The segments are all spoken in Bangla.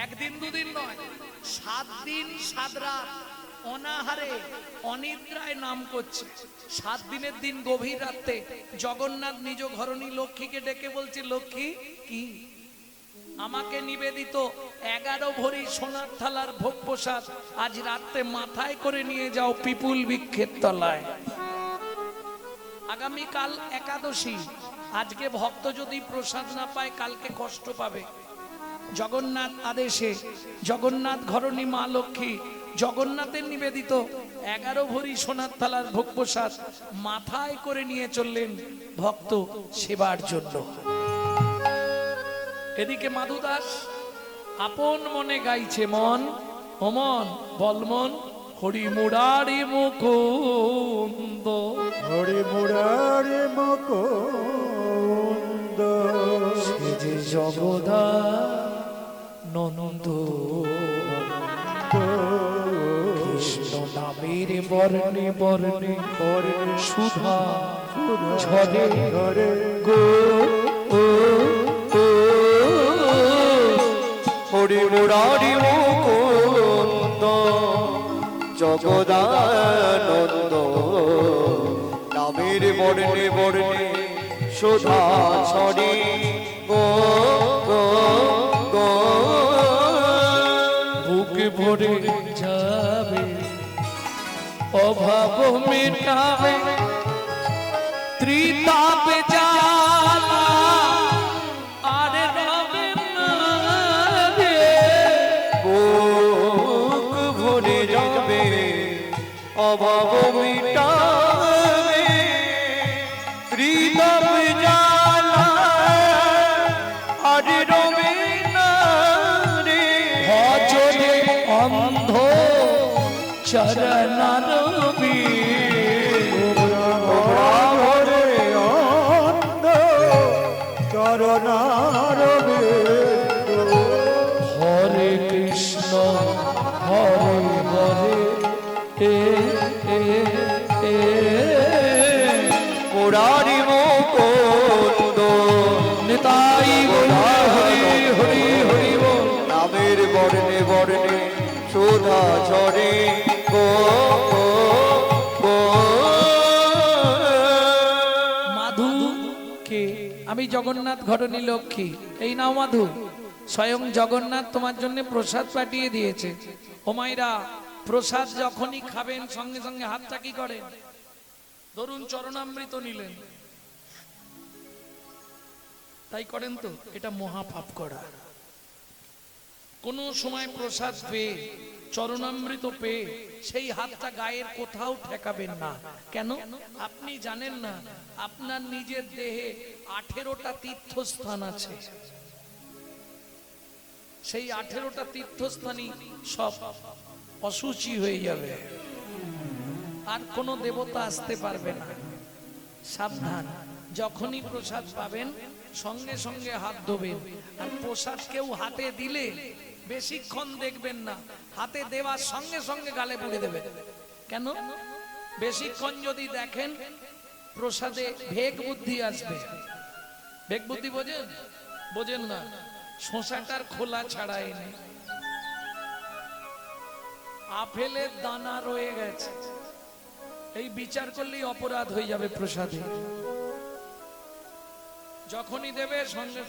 একদিন দুদিন নয়, 7 দিন 7 রাত অনাহারে অনিদ্রায় নাম করছে। 7 দিনের দিন গভীর রাতে জগন্নাথ নিজ ঘরণী লক্ষ্মীকে ডেকে বলছে, লক্ষ্মী কি আমাকে নিবেদিত 11 ভরি সোনার থালার ভোগ প্রসাদ আজ রাতে মাথায় করে নিয়ে যাও পিপুল বৃক্ষের তলায়। আগামীকাল একাদশী, আজকে ভক্ত যদি প্রসাদ না পায় কালকে কষ্ট পাবে। জগন্নাথ আদেশে জগন্নাথ ঘরণী মা লক্ষ্মী জগন্নাথের নিবেদিত 11 ভরি সোনার থালার ভোগ প্রসাদ মাথায় করে নিয়ে চললেন ভক্ত সেবার জন্য। এদিকে মাধু দাস আপন মনে গাইছে, মন ও মন বল মন, হরি মুরারি মুকুন্দ, হরি মুরারি মুকুন্দ, সে যে জগদানন্দ, কৃষ্ণ নামের বর্ণে বর্ণে সুধা ঝরে ঘরে গো হরি মুরারি মুকুন্দ জগদানন্দ, নামের বর্ণে বর্ণে সুধা ছড়ে গো গো গো। বুক ভরে যাবে অভাব মেটাবে ত্রিতাপ জ্বালা আর রবে না রে। বুক ভরে যাবে অভাব মিটাবে হৃদয় জ্বালা আর রবে না রে। ভজনে অন্ধ চরণারবি, ঘরে অন্ধ চরণারবে। হরে কৃষ্ণ হরে হরে এ এ এ মুরারি মুকুন্দ নিতাই হরি হরি হরি বল। নামের বর্ণে বর্ণে সুধা ঝরে গো গো গো। মাধু কে? আমি জগন্নাথ ঘরণী লক্ষ্মী। এই নাও মাধু, স্বয়ং জগন্নাথ তোমার জন্য প্রসাদ পাঠিয়ে দিয়েছে। ও মাইরা, প্রসাদ যখনই খাবেন সঙ্গে সঙ্গে হাতটা কি করেন? ধরুন চরণামৃত নিলেন, তাই করেন তো? এটা মহাপাপ করা। কোন সময় প্রসাদ পেয়ে চরণামৃত পেয়ে সেই হাতটা গায়ের কোথাও ঠেকাবেন না। কেন? আপনি জানেন না আপনার নিজের দেহে 18টা তীর্থস্থান আছে। সেই 18টা তীর্থস্থানই সব অসুচি হয়ে যাবে, আর কোনো দেবতা আসতে পারবে না। সাবধান, যখনই প্রসাদ পাবেন সঙ্গে সঙ্গে হাত ধোবেন। আর প্রসাদ কেউ হাতে দিলে বেশিক্ষণ দেখবেন না, হাতে দেওয়ার সঙ্গে সঙ্গে গালে পুড়ে দেবেন। কেন? বেশিক্ষণ যদি দেখেন প্রসাদে ভেগ বুদ্ধি আসবে। ভেগ বুদ্ধি বোঝেন? বোঝেন না? শোঁসাটার খোলা ছাড়াই নেই, আপেলের দানা রয়ে গেছে, এই বিচার করলেই অপরাধ হয়ে যাবে প্রসাদে। যখনই দেবে সঙ্গে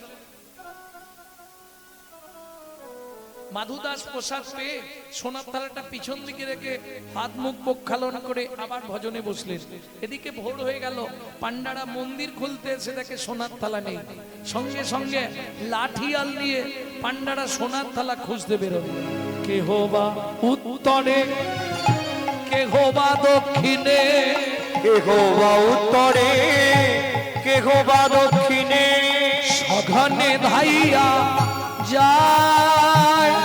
মাধু দাস প্রসাদ পেয়ে সোনার থালাটা পিছন দিকে রেখে হাত মুখ প্রক্ষালন করে আবার ভজনে বসলেন। এদিকে ভোর হয়ে গেল, পান্ডারা মন্দির খুলতে এসে দেখে সোনার থালা নেই। সঙ্গে সঙ্গে লাঠিয়াল নিয়ে পান্ডারা সোনার থালা খুঁজতে বেরোবে। কেহ বা উত্তরে, কেহ বা দক্ষিণে, কেহ বা উত্তরে কেহ বা দক্ষিণে, সঘনে ধাইয়া যায়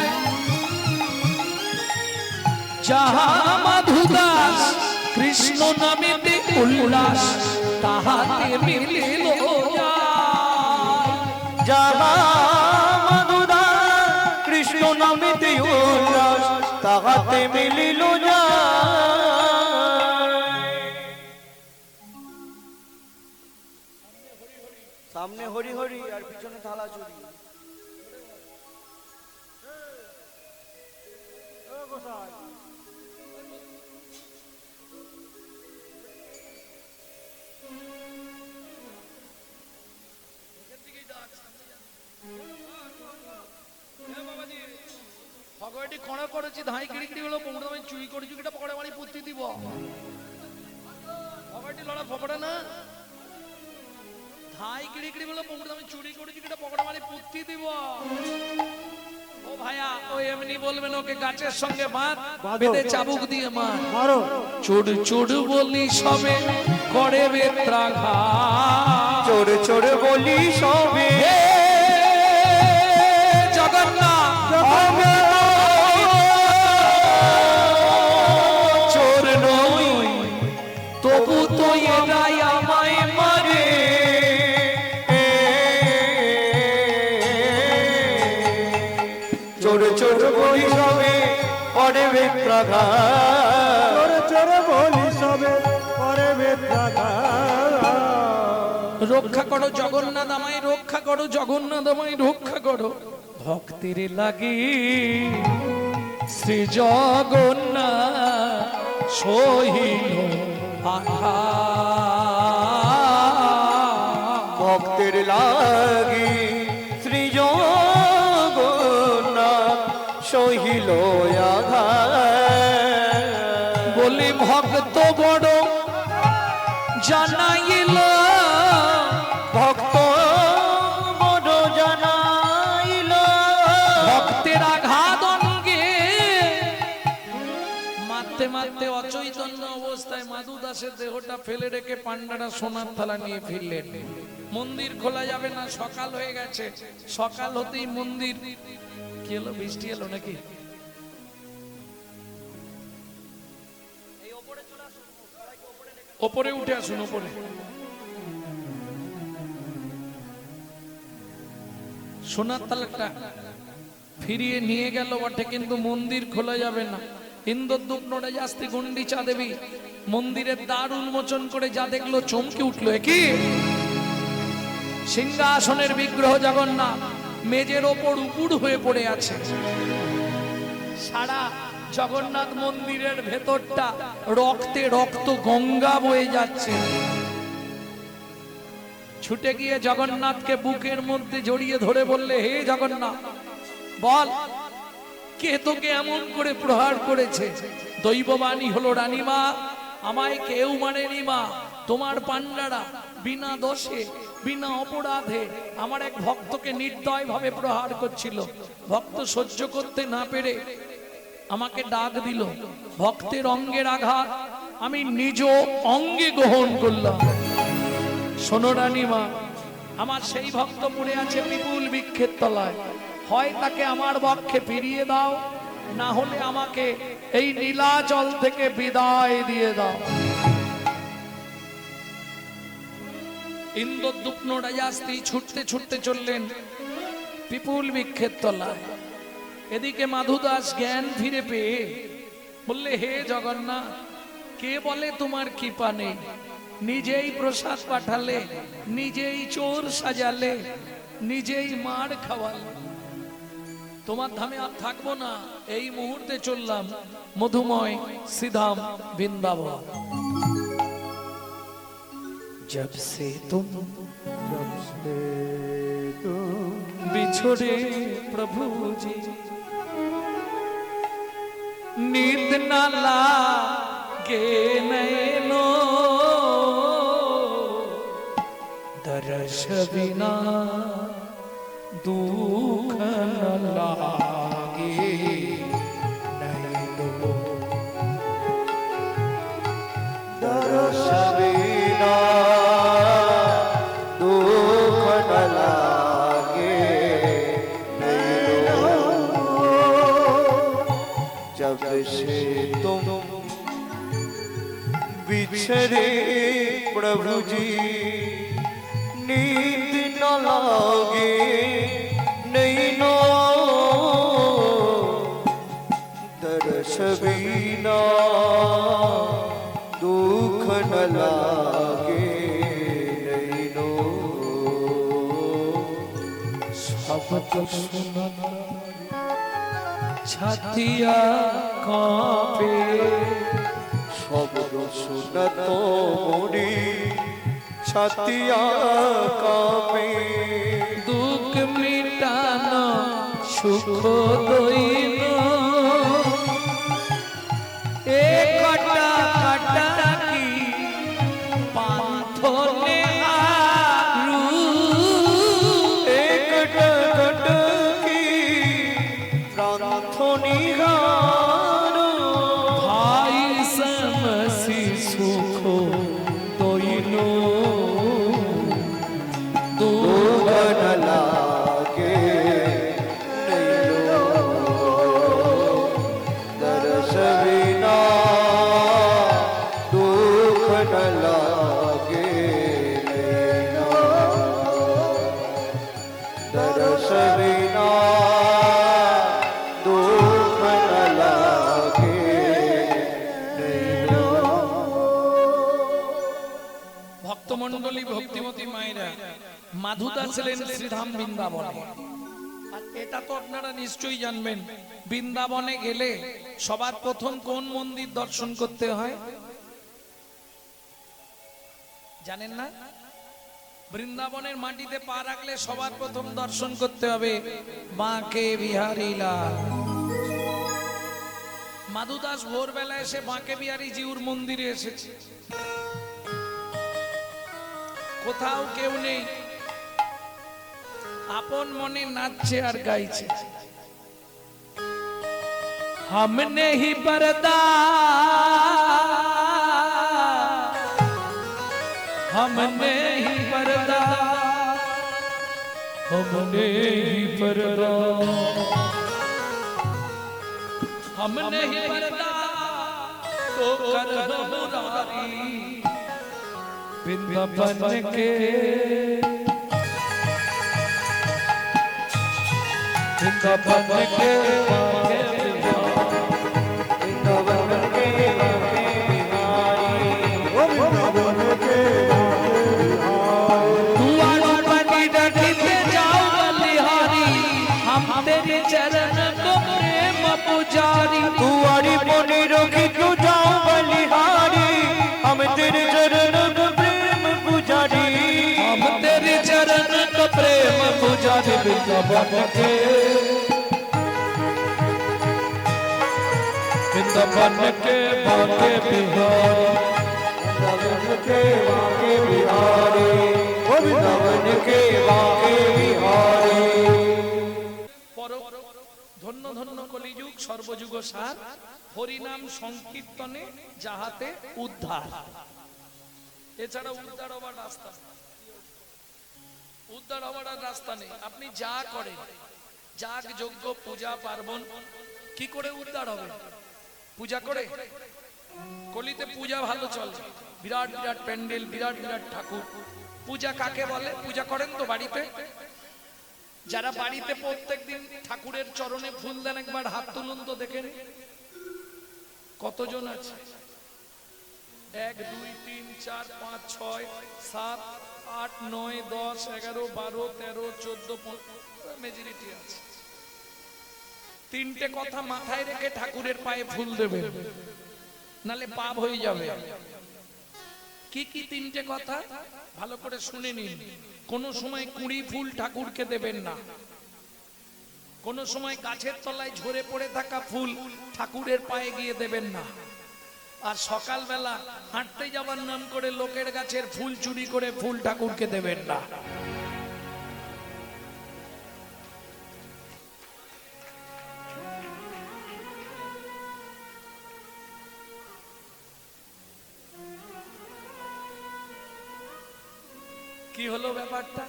যাহা মাধু দাস কৃষ্ণ নামেতে উল্লাস তাহাতে মিলিল যায়। যাহা মাধু দাস কৃষ্ণ নামেতে উল্লাস তাহাতে মিলিল সামনে হরি হরি আর পিছনে থালা চুরি। অগয়টি কোণ করেছি ধাই কিড়িকিড়ি হলো পৌঁড়ে আমি চুরি করে চুরিটা পকড়ে মারি পুঁতি দিব অগয়টি লড়া ফপড়ে না ধাই কিড়িকিড়ি হলো পৌঁড়ে আমি চুরি করে চুরিটা পকড়ে মারি পুঁতি দিব ও ভাইয়া ও এমনি বলবেন ওকে গাছের সঙ্গে বাঁধ বেঁধে চাবুক দিয়ে মারো চোর চোর বলি সবে করে বেত্রাঘাত চোর চোর বলি সবে জগন্নাথ আমি চোর নই তবু তো এরাই আমায় মারে চোর চোর বলি সবে করে বেত্রাঘাত চোর চোর বলি সবে করে বেত্রাঘাত রক্ষা করো জগন্নাথ আমায় রক্ষা করো জগন্নাথ আমায় রক্ষা করো ভক্তের লাগি শ্রী জগন্নাথ সহিল আঘাত ভক্তের লাগি শ্রী জগন্নাথ সহিল আঘাত বলি ভক্ত বড় জানাইল ভক্ত বড় জানাইল ভক্তের আঘাত অঙ্গে মারতে মারতে অচৈতন্য অবস্থায় মাধু দাসের দেহটা ফেলে রেখে পান্ডারা সোনার থালা নিয়ে ফিরলেন মন্দির খোলা যাবে না সকাল হয়ে গেছে সকাল হতেই মন্দির কি এলো বৃষ্টি এলো নাকি ওপরে উঠে আসুন ওপরে সোনার তালাটা ফিরিয়ে নিয়ে গেল বটে কিন্তু মন্দির খোলা যাবে না ইন্দ্রদূত নড়ে যাস্তি গুন্ডিচা দেবী মন্দিরের দ্বার উন্মোচন করে যা দেখলো চমকে উঠলো কি সিংহাসনের বিগ্রহ জগন্নাথ মেজের ওপর উপুড় হয়ে পড়ে আছে সারা জগন্নাথ মন্দিরের ভেতরটা রক্তে রক্ত গঙ্গা বয়ে যাচ্ছে ছুটে গিয়ে জগন্নাথকে বুকের মধ্যে জড়িয়ে ধরে বললে হে জগন্নাথ বল কে তোকে এমন করে প্রহার করেছে দৈববাণী হলো রানীমা আমায় কেউ মানেনি মা তোমার পান্ডারা বিনা দোষে বিনা অপরাধে আমার এক ভক্তকে নির্দয় ভাবে প্রহার করছিল ভক্ত সহ্য করতে না পেরে আমাকে ডাক দিল ভক্তের অঙ্গের আঘাত আমি নিজ অঙ্গে গ্রহণ করলাম শোনো রানীমা আমার সেই ভক্ত পড়ে আছে বিপুল বৃক্ষের তলায় হয় তাকে আমার বক্ষে ফিরিয়ে দাও না হলে আমাকে এই নীলাচল থেকে বিদায় দিয়ে দাও ইন্দ্রদূত নড়াজাস্তি ছুটতে ছুটতে চললেন বিপুল বৃক্ষের তলায় এদিকে মাধু দাস জ্ঞান ফিরে পেয়ে বললে হে জগন্নাথ কে বলে তোমার কৃপা নেই নিজেই প্রসাদ পাঠালে নিজেই চোর সাজালে নিজেই মার খাওয়ালে তোমার ধামে আর থাকবো না এই মুহূর্তে চললাম মধুময় শ্রীধাম বৃন্দাবন जब से तुम बिछड़े प्रभु जी नींद न लागे नैनो दर्श बिना दुख न लागे नैनो दर्श बिना दुख न लागे नैनो जब से तुम बिछड़े प्रभु जी नींद न लागे नैनो दर्श बिना दुख न लागे नैनो शब्द सुना छातिया कांपे শব্দ শুনত মরি ছাতিয়া কাঁপে दुख मिटाना सुख दइना মাধুদা ছিলেন শ্রীধাম বৃন্দাবনে। আর এটা তো আপনারা নিশ্চয়ই জানবেন, বৃন্দাবনে গেলে সবার প্রথম কোন মন্দির দর্শন করতে হয় জানেন না? বৃন্দাবনের মাটিতে পা রাখলে সবার প্রথম দর্শন করতে হবে বাঁকে বিহারী লাল। মাধুদাস ভোরবেলা এসে বাঁকে বিহারী জিউর মন্দিরে এসেছে। কোথাও কেউ নেই, আপন মনে নাচছে আর গাইছে। हमने ही पर्दा, हमने ही पर्दा, हमने ही पर्दा, हमने ही पर्दा तो कर मुरारी वृंदावन के, वृंदावन के पुजारी तुआरी पुनि रोकी तू जाओ बलिहारी, हम तेरे चरण को प्रेम पुजारी, हम तेरे चरण को प्रेम पुजारी वृंदावन के, वृंदावन के बांके बिहारी, वृंदावन के बांके बिहारी, वृंदावन के बांके बिहारी। ধন্য ধন্য কলিযুগ সর্বযুগ সার, হরিনাম সংকীর্তনে যাহাতে উদ্ধার। এছাড়া উদ্ধার হবার রাস্তা, উদ্ধার হবার রাস্তা নেই। আপনি যা করেন, যাগ যজ্ঞ পূজা পার্বণ, কি করে উদ্ধার হবে? পূজা করে। কলিতে পূজা ভালো চলে, বিরাট বিরাট প্যান্ডেল, বিরাট বিরাট ঠাকুর। পূজা কাকে বলে? পূজা করেন তো বাড়িতে? যারা বাড়িতে প্রত্যেকদিন ঠাকুরের চরণে ফুল দেন একবার হাত তুলুন তো দেখেন কতজন আছে। 1 2 3 4 5 6 7 8 9 10 11 12 13 14 মেজরিটি আছে। তিনটে কথা মাথায় রেখে ঠাকুরের পায়ে ফুল দেবেন, নালে পাপ হয়ে যাবে। কি কি তিনটে কথা ভালো করে শুনে নিন। কোন সময় কুঁড়ি ফুল ঠাকুরকে দেবেন না, কোন সময় গাছের তলায় ঝরে পড়ে থাকা ফুল ঠাকুরের পায়ে গিয়ে দেবেন না। আর সকালবেলা হাঁটতে যাবার নাম করে লোকের গাছের ফুল চুরি করে ফুল ঠাকুরকে দেবেন না। কি হলো ব্যাপারটা?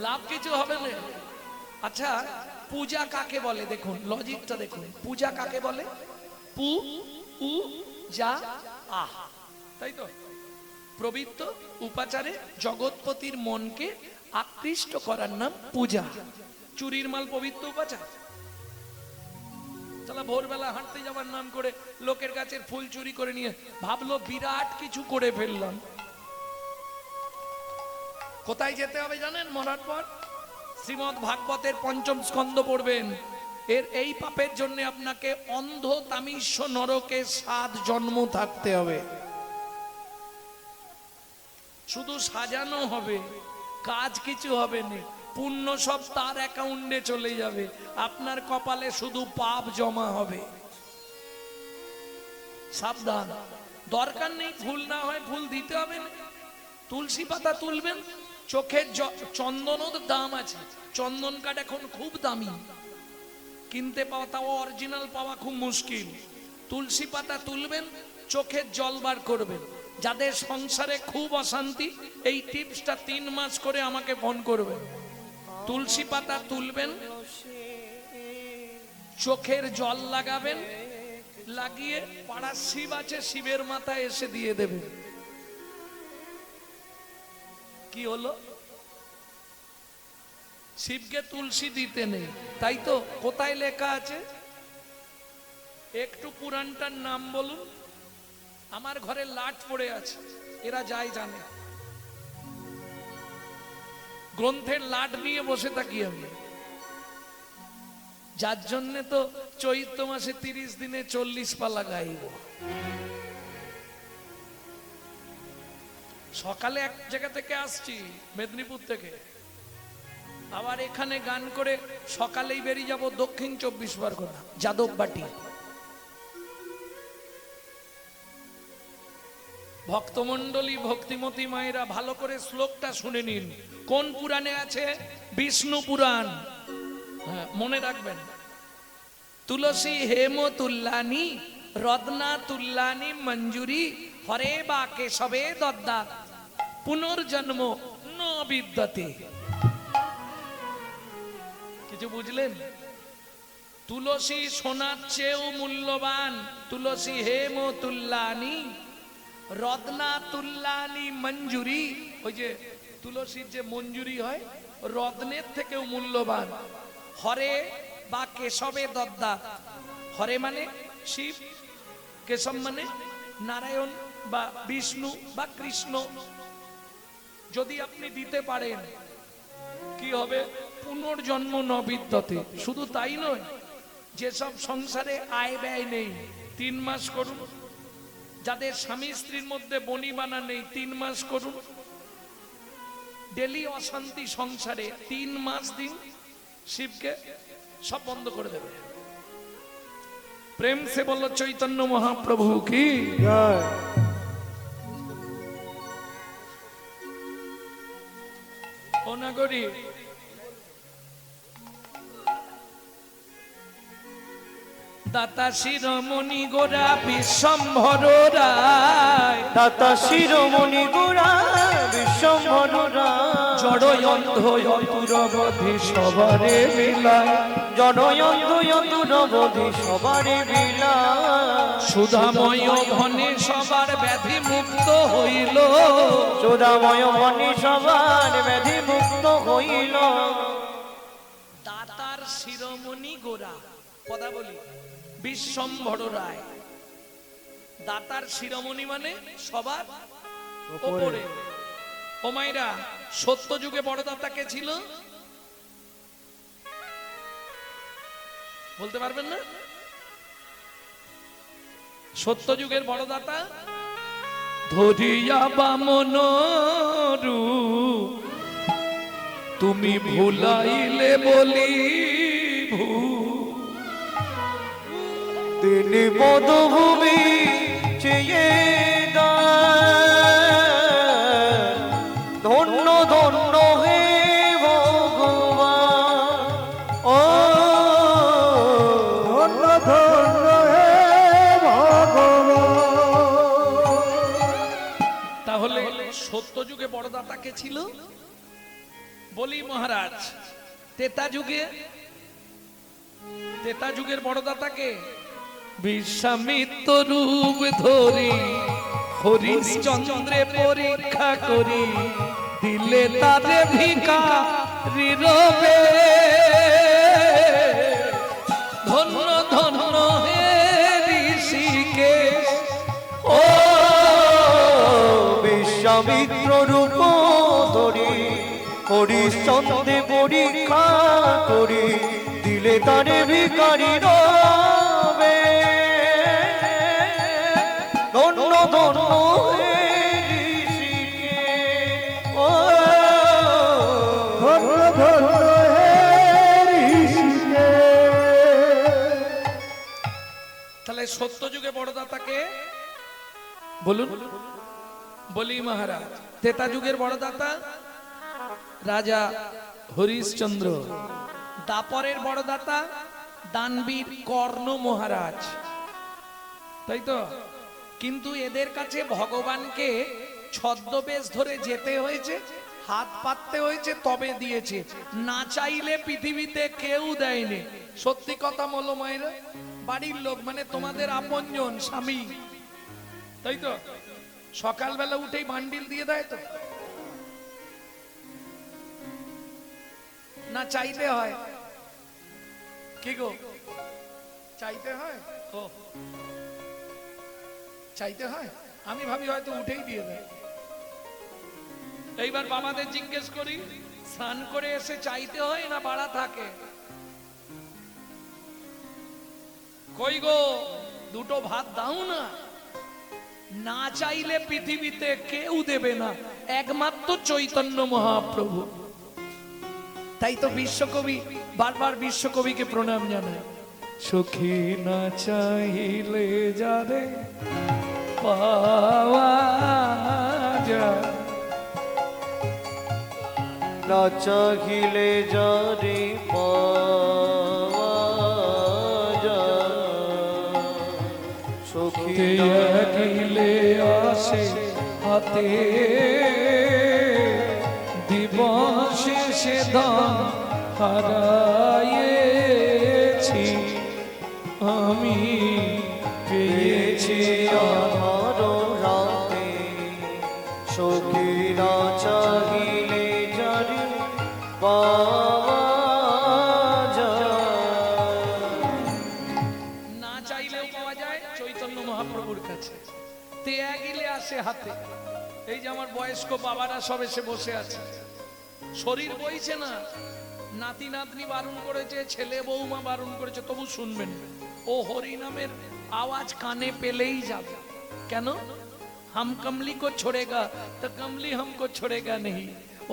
লাভ কিছু হবে না। আচ্ছা, পূজা কাকে বলে? দেখুন লজিকটা দেখুন। পূজা কাকে বলে? পু উ যা আহ, তাই তো? পবিত্র উপাচারে জগৎপতির মনকে আকৃষ্ট করার নাম পূজা। চুরির মাল পবিত্র উপাচার। তাহলে ভোরবেলা হাঁটতে যাওয়ার নাম করে লোকের গাছের ফুল চুরি করে নিয়ে ভাবলো বিরাট কিছু করে ফেললাম। কোথায় যেতে হবে জানেন? মরার পর শ্রীমদ্ ভাগবতের 5ম স্কন্ধ পড়বেন। এর এই পাপের জন্য আপনাকে অন্ধ তামিস্য নরকে 7 জন্ম থাকতে হবে। শুধু সাজানো হবে, কাজ কিছু হবে না, পুণ্য সব তার অ্যাকাউন্টে চলে যাবে, আপনার কপালে শুধু পাপ জমা হবে। সাবধান। দরকার নেই ফুল না হয় ফুল দিতে হবে না। তুলসী পাতা তুলবেন, চোখের চন্দনের দাম আছে, চন্দন কাঠ এখন খুব দামি, কিনতে পাওয়া, তাও অরিজিনাল পাওয়া খুব মুশকিল। তুলসী পাতা তুলবেন, চোখের জল বার করবেন। যাদের সংসারে খুব অশান্তি, এই টিপসটা 3 মাস করে আমাকে ফোন করবেন। তুলসী পাতা তুলবেন, চোখের জল লাগাবেন, লাগিয়ে পাড়ার শিব আছে, শিবের মাথায় এসে দিয়ে দেবেন। কি হলো? শিবকে তুলসী দিতে নেই, তাই তো? কোথায় লেখা আছে? একটু পুরাণটার নাম বলুন। আমার ঘরে লাট পড়ে আছে, এরা যাই জানে। গ্রন্থের লাট নিয়ে বসে থাকি আমি, যার জন্যে তো চৈত্র মাসে 30 দিনে 40 পালা গাইব। সকালে এক জায়গা থেকে আসছি, মেদিনীপুর থেকে, আবার এখানে গান করে সকালেই বেরিয়ে যাব দক্ষিণ 24 পরগনা, যাদববাটি। ভক্তমণ্ডলী, ভক্তিমতী মায়েরা ভালো করে শ্লোকটা শুনে নিন। কোন পুরাণে আছে? বিষ্ণু পুরাণ। হ্যাঁ, মনে রাখবেন। তুলসী হেম তুল্লানি রত্না তুল্লানি মঞ্জুরি হরে বা কেশবে দদ্দা পুনর্জন্ম ন বিদ্যতে। কিছু বুঝলেন? তুলসী সোনার চেয়েও মূল্যবান, তুলসী হেম তুল্লানি রত্না তুল্লানি মঞ্জুরি। ওই যে তুলসীর যে মঞ্জুরি হয়, রত্নের থেকেও মূল্যবান। হরে বা কেশবে দদ্দা, হরে মানে শিব, কেশব মানে নারায়ণ বা বিষ্ণু বা কৃষ্ণ। যদি আপনি দিতে পারেন কি হবে? পুনর্জন্ম ন বিদ্যতে। শুধু তাই নয়, যেসব সংসারে আয় ব্যয় নেই 3 মাস করুন। যাদের স্বামী স্ত্রীর মধ্যে বনিবানা নেই 3 মাস করুন। ডেলি অশান্তি সংসারে 3 মাস দিন শিবকে, সব বন্ধ করে দেবে। প্রেম সে বলল চৈতন্য মহাপ্রভু কি জয়। ও নাগরী, দাতা শিরোমণি গোরা বিশ্বম্ভর রায়, দাতা শিরোমণি গোরা বিশ্বম্ভর রায়, জড়য়ন্ধ অতুরবধি সবারে বিলায়, জড়য়ন্ধ অতুরবধি সবারে বিলায়, সুধাময় ধনে সবার ব্যাধি মুক্ত হইল, সুধাময় ধনে সবার ব্যাধি মুক্ত হইল। দাতার শিরোমণি গোরা, কথা বলি, বিশ্বম্ভর রায়। দাতার শিরোমণি মানে সবার উপরে। ও মাইরা, সত্য যুগে বড় দাতা কে ছিল? বলতে পারবেন না? সত্য যুগের বড় দাতা ধরিয়া বামন রূপ তুমি ভুলাইলে বলি ভূ, তিনি পদভূমি চেয়ে দেন, ধন্য ধন্য হে ভগবান। ও ধন্য ধন্য হে ভগবান। তাহলে সত্য যুগে বড় দাতা কে ছিল? বলি মহারাজ। তেতা যুগের বড় দাতা কে? বিশ্বামিত্র রূপ ধরি হরিশ্চন্দ্রে পরীক্ষা করি দিলে তারে ভিখারি রবে, ধন্য ধন্য হে ঋষিকেশ। ও বিশ্বামিত্র রূপ ধরি হরিশ্চন্দ্রে পরীক্ষা করি দিলে তারে ভিখারি রবে, ধন্য ধন্য হে ঋষিকেশ। ও ধন্য ধন্য হে ঋষিকেশ। তাহলে সত্য যুগে বড় দাতাকে বলুন? বলি মহারাজ। তেতা যুগের বড় দাতা রাজা হরিশ্চন্দ্র। দাপরের বড় দাতা দানবীর কর্ণ মহারাজ, তাই তো? কিন্তু এদের কাছে ভগবানকে ছদ্মবেশ ধরে যেতে হয়েছে, হাত পাততে হয়েছে, তবে দিয়েছে। না চাইলে পৃথিবীতে কেউ দেয়নি। সত্যি কথা বলো মায়েরা, বাড়ির লোক মানে তোমাদের আপনজন স্বামী, তাই তো? সকালবেলা উঠেই বান্ডিল দিয়ে দেয় তো না? চাইতে হয় কি গো? চাইতে হয়। ও চাইতে হয়, আমি ভাবি হয়তো উঠেই দিয়ে দেয়। এইবার বাবাদের জিজ্ঞেস করি, স্নান করে এসে চাইতে হয় না বাড়া থাকে? কই গো দুটো ভাত দাও না। না চাইলে পৃথিবীতে কেউ দেবে না, একমাত্র চৈতন্য মহাপ্রভু। তাই তো বিশ্বকবি বারবার বিশ্বকবিকে প্রণাম জানায়। সখী না চাইলে যারে পাওয়া যায়, না চাহিলে যারে পাওয়া যায়, সখী না গিলে আসে হাতে দিবসে সে ধন হারাইছি, আমি পেয়েছি আমার রাতে, সখী না চাহিলে যারে পাওয়া যায়। না চাইলেও পাওয়া যায় চৈতন্য মহাপ্রভুর কাছে। তেয়া গিলে আসে হাতে। এই যে আমার বয়স্ক বাবারা সব এসে বসে আছে, শরীর বইছে না, নাতি নাতনি বারণ করেছে, ছেলে বৌমা বারণ করেছে, তবু শুনবেন। ও হরি নামের আওয়াজ কানে পেলেই যাবে। কেন? হাম কমলি কো ছোড়েগা তো কমলি হামকো ছোড়েগা নেই।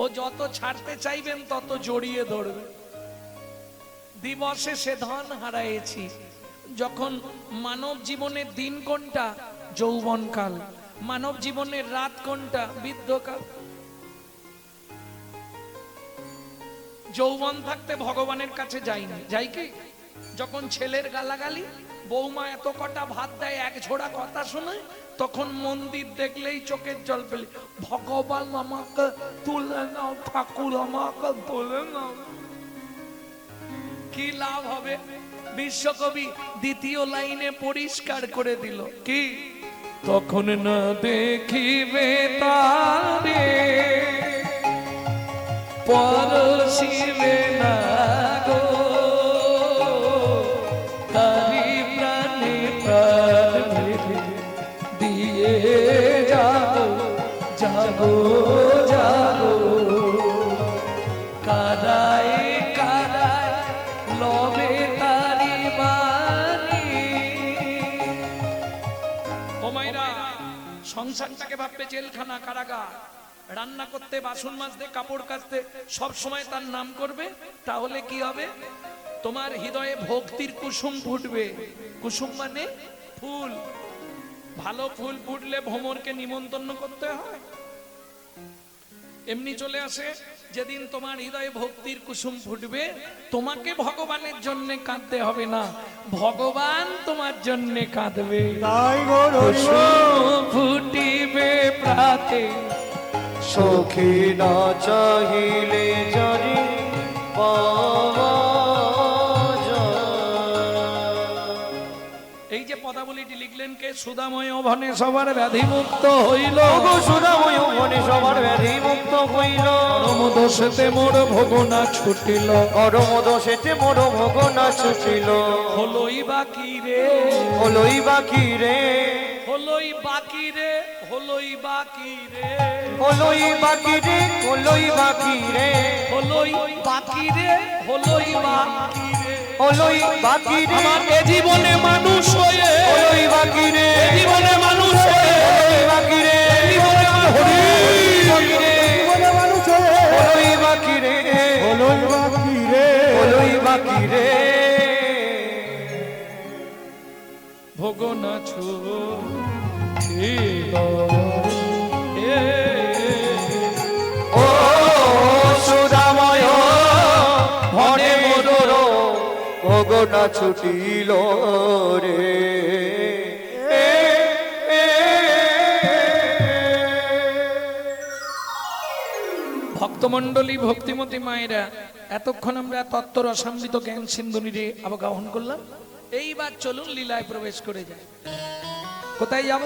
ও যত ছাড়তে চাইবেন তত জড়িয়ে ধরবে। দিবসে সে ধন হারাইছি। যখন মানব জীবনের দিন কোনটা? যৌবনকাল। মানব জীবনের রাত কোনটা? বৃদ্ধকাল। যৌবন থাকতে ভগবানের কাছে যাইনি, যাই কি? যখন ছেলের গালাগালি, বৌমা এত কটা ভাত দেয়, এক ঝোড়া কথা শোনায়, তখন মন্দির দেখলেই চোখের জল পেলে, ভগবান আমাকে তুলে নাও, ঠাকুর আমাকে তুলে নাও। কি লাভ হবে? বিশ্বকবি দ্বিতীয় লাইনে পরিষ্কার করে দিল কি? তখন না দেখিবে তারে পরশিবে না গো, তারি প্রাণে প্রাণ ভেবে দিয়ে যাবো, যাবো যাবো। কারায় কারায় লবে তারি বাণী। ও মাইরা, সংসারটাকে ভাববে জেলখানা, কারাগার। রান্না করতে, বাসন মাজতে, কাপড় কাচতে সব সময় তার নাম করবে, তাহলে কি হবে? তোমার হৃদয়ে ভক্তির কুসুম ফুটবে। কুসুম মানে ফুল। ভালো ফুল ফুটলে ভ্রমরকে নিমন্ত্রণ করতে হয়? এমনি চলে আসে। যেদিন তোমার হৃদয়ে ভক্তির কুসুম ফুটবে, তোমাকে ভগবানের জন্য কাঁদতে হবে না, ভগবান তোমার জন্য কাঁদবে। তাই গো কুসুম ফুটিবে প্রাতে, সখী না চাহিলে যারে পাওয়া যায়। এই যে পদাবলীটি লিখলেন কে? সুধাময় ভনে সবার ব্যাধি মুক্ত হইল, সুধাময় ভনে সবার ব্যাধি মুক্ত হইল, পরম দোষেতে মোর ভোগনা ছুটিল, পরম দোষেতে মোর ভোগনা ছুটিল। হলোই বাকি রে, হলোই বাকি রে, হলোই বাকি রে, হলোই বাকি রে, হলোই বাকি রে, হলোই বাকি রে, হলোই বাকি রে, হলোই বাকি রে, হলোই বাকি রে, আমার এ জীবনে মানুষ হয়ে, হলোই বাকি রে, এ জীবনে মানুষ হয়ে, হলোই বাকি রে, এ জীবনে বাকি রে, জীবনে মানুষে হলোই বাকি রে, হলোই বাকি রে, হলোই বাকি রে। ভোগনা ছুটিল। ও সুধাময় ভনে মোর ভোগনা ছুটিল রে। ভক্তমণ্ডলী, ভক্তিমতী মায়েরা, এতক্ষণ আমরা তত্ত্ব রসামৃত জ্ঞান সিন্ধুনিরে অবগাহন করলাম। এইবার চলুন লীলায় প্রবেশ করে যাই। কোথায় যাব?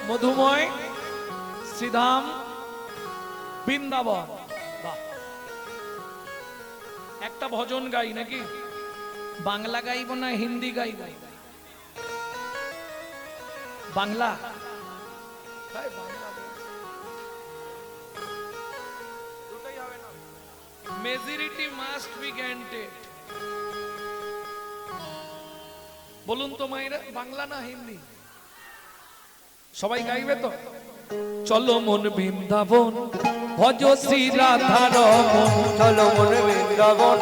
মধুময় শ্রীধাম বৃন্দাবন। বাহ, একটা ভজন গাই নাকি? বাংলা গাইব না হিন্দি গাইব? বাংলা। তাই বাংলা দুটোই হবে না? Majority must be guaranteed. বলুন তো মায়েরা, বাংলা না হিন্দি? সবাই গাইবে তো? চলো মন বৃন্দাবন ভজ শ্রী রাধা রমন, চলো মন বৃন্দাবন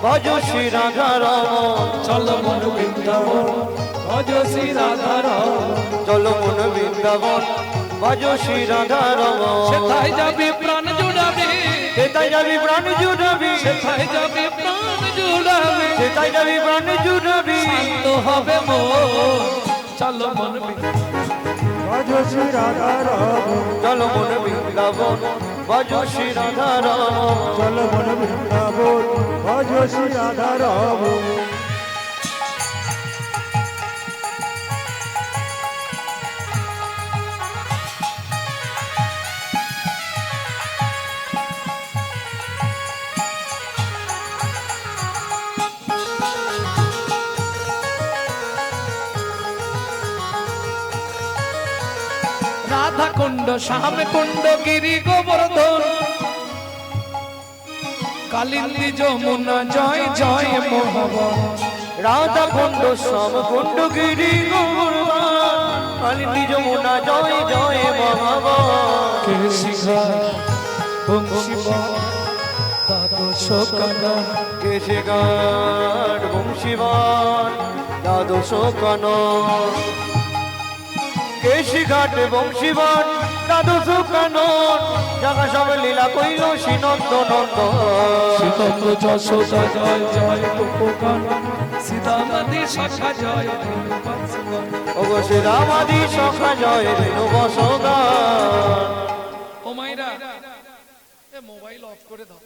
ভজ শ্রী রাধা রমন, চলো মন বৃন্দাবন ভজ শ্রী রাধা রমন। চলো মন বৃন্দাবন ভজ শ্রী রাধা রমন। সেথায় যাবে প্রাণ জুড়াবে, সেটাই যাবি প্রাণ জুড়াবি, সেথায় যাবে প্রাণ জুড়াবে, সেটাই যাবি প্রাণ জুড়াবি। শান্ত হবে মন। চলো মন ভজ শ্রী রাধা রমন, চলো মন বৃন্দাবন ভজ শ্রী রাধা রমন। চল মন বৃন্দাবন ভজ শ্রী রাধা রমন। রাধা কুণ্ড শ্যাম কুণ্ড গিরি গোবর্ধন, কালিন্দী যমুনা জয় জয় মোহবন। রাধা কুণ্ড শ্যাম কুণ্ড গিরি গোবর্ধন, কালিন্দী যমুনা জয় জয় মহাবন। কে শিখা বংশীবন দ্বাদশ কানন, কেশে গান বংশীবান দ্বাদশ কানন। কেশি ঘাট বংশীবান দ্বাদশ কানন, জাগা সব লীলা কইল শ্রীনন্দ নন্দন। শ্রীতন্ত্র যশোদা জয় জয় গোপগান, সীতামাদি শাখা জয় ওগো শ্রীরামাদি সখা জয় রেণু বসগান। ও মাইরা, এ মোবাইল অফ করে দাও,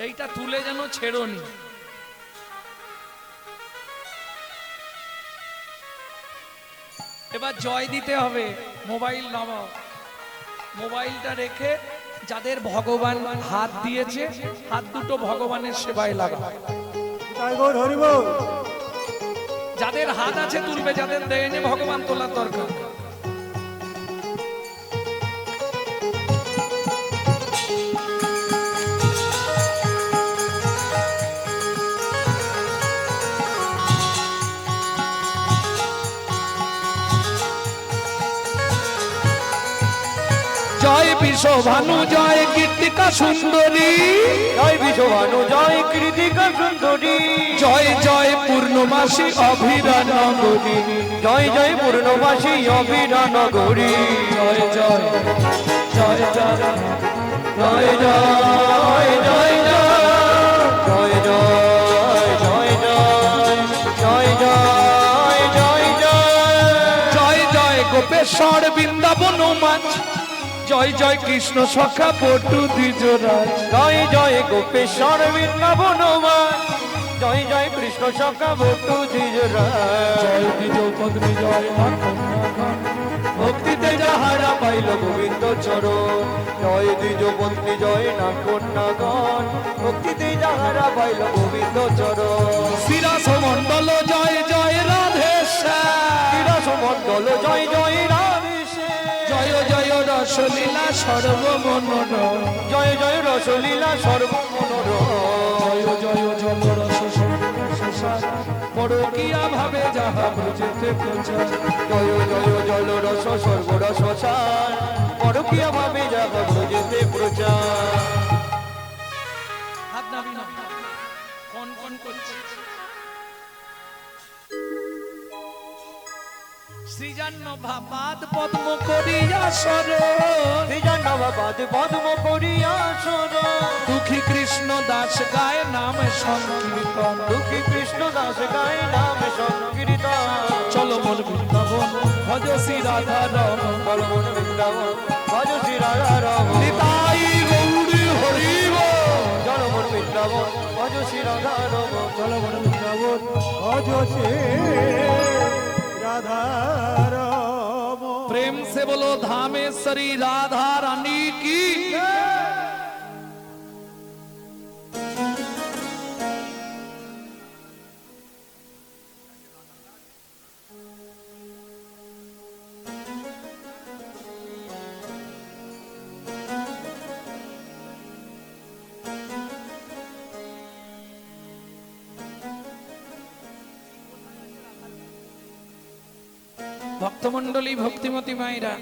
এইটা তুলে যেন ছেড়োনি। এবার জয় দিতে হবে, মোবাইল নামাও। মোবাইলটা রেখে যাদের ভগবান হাত দিয়েছে, হাত দুটো ভগবানের সেবায় লাগা। তাই গৌর হরি বল। যাদের হাত আছে তুলবে, যাদের দেয়নি ভগবান তোলার দরকার। জয় বিশ্বভানু জয় কীর্তিকা সুন্দরী, জয় বিশ্বভানু জয় কৃতিকা সুন্দরী। জয় জয় পূর্ণমাসী অভিরা নগরী, জয় জয় পূর্ণবাসী অভিরা নগরী। জয় জয় জয় জয় জয় জয় জয় জয় জয় জয় জয় জয় জয় জয় জয় জয় জয় গোপেশ্বর বৃন্দাবন মাছ, জয় জয় কৃষ্ণ সখা পটু দ্বিজরাজ। জয় জয় গোপেশ্বর বৃন্দাবন মাছ, জয় জয় কৃষ্ণ সখা বটু দ্বিজরাজ। জয় দ্বিজ পত্নী জয় মাখন মাখন, ভক্তিতে যাহারা পাইল গোবিন্দ চরণ। জয় দ্বিজ পত্নী জয় না কন্যাগণ, ভক্তিতে যাহারা পাইল গোবিন্দ চরণ। শ্রীরাস মণ্ডল জয় জয় রাধেশ্যাম, বিরাস মণ্ডল জয় জয় রাধেশে। জয় জয় রসলীলা সর্বমনোরম, জয় জয় রসলীলা সর্বমনোরম। জয় জয় জল রস সংসার, পরকীয়া ভাবে যাহা ব্রজেতে প্রচার। জয় জয় জল রস সর্বরস সার, পরকীয়া ভাবে যাহা ব্রজেতে প্রচার। হাত নাবি না, কন কন করছে। সৃজান্ন ভাবাদ পদ্ম করিয়া সরণ, শ্রীজানবাদ পদ্ম করিয়া সরণ। দুঃখী কৃষ্ণ দাস গায় নাম সংকীর্তন। দুঃখী কৃষ্ণ দাস গায় নাম সংকীর্তন। চলো মন বৃন্দাবন ভজ শ্রী রাধা রমন, চল মন বৃন্দাবন ভজ শ্রী রাধা রমন। নিতাই গৌরী হরি বল। চল মন বৃন্দাবন ভজ শ্রী রাধা রমন। চল মন বৃন্দাবন ভজ শ্রী রাধা রমন। प्रेम से बोलो धामेश्वरी राधा रानी की। ভক্তমণ্ডলী ভক্তিমতী মায়েরা,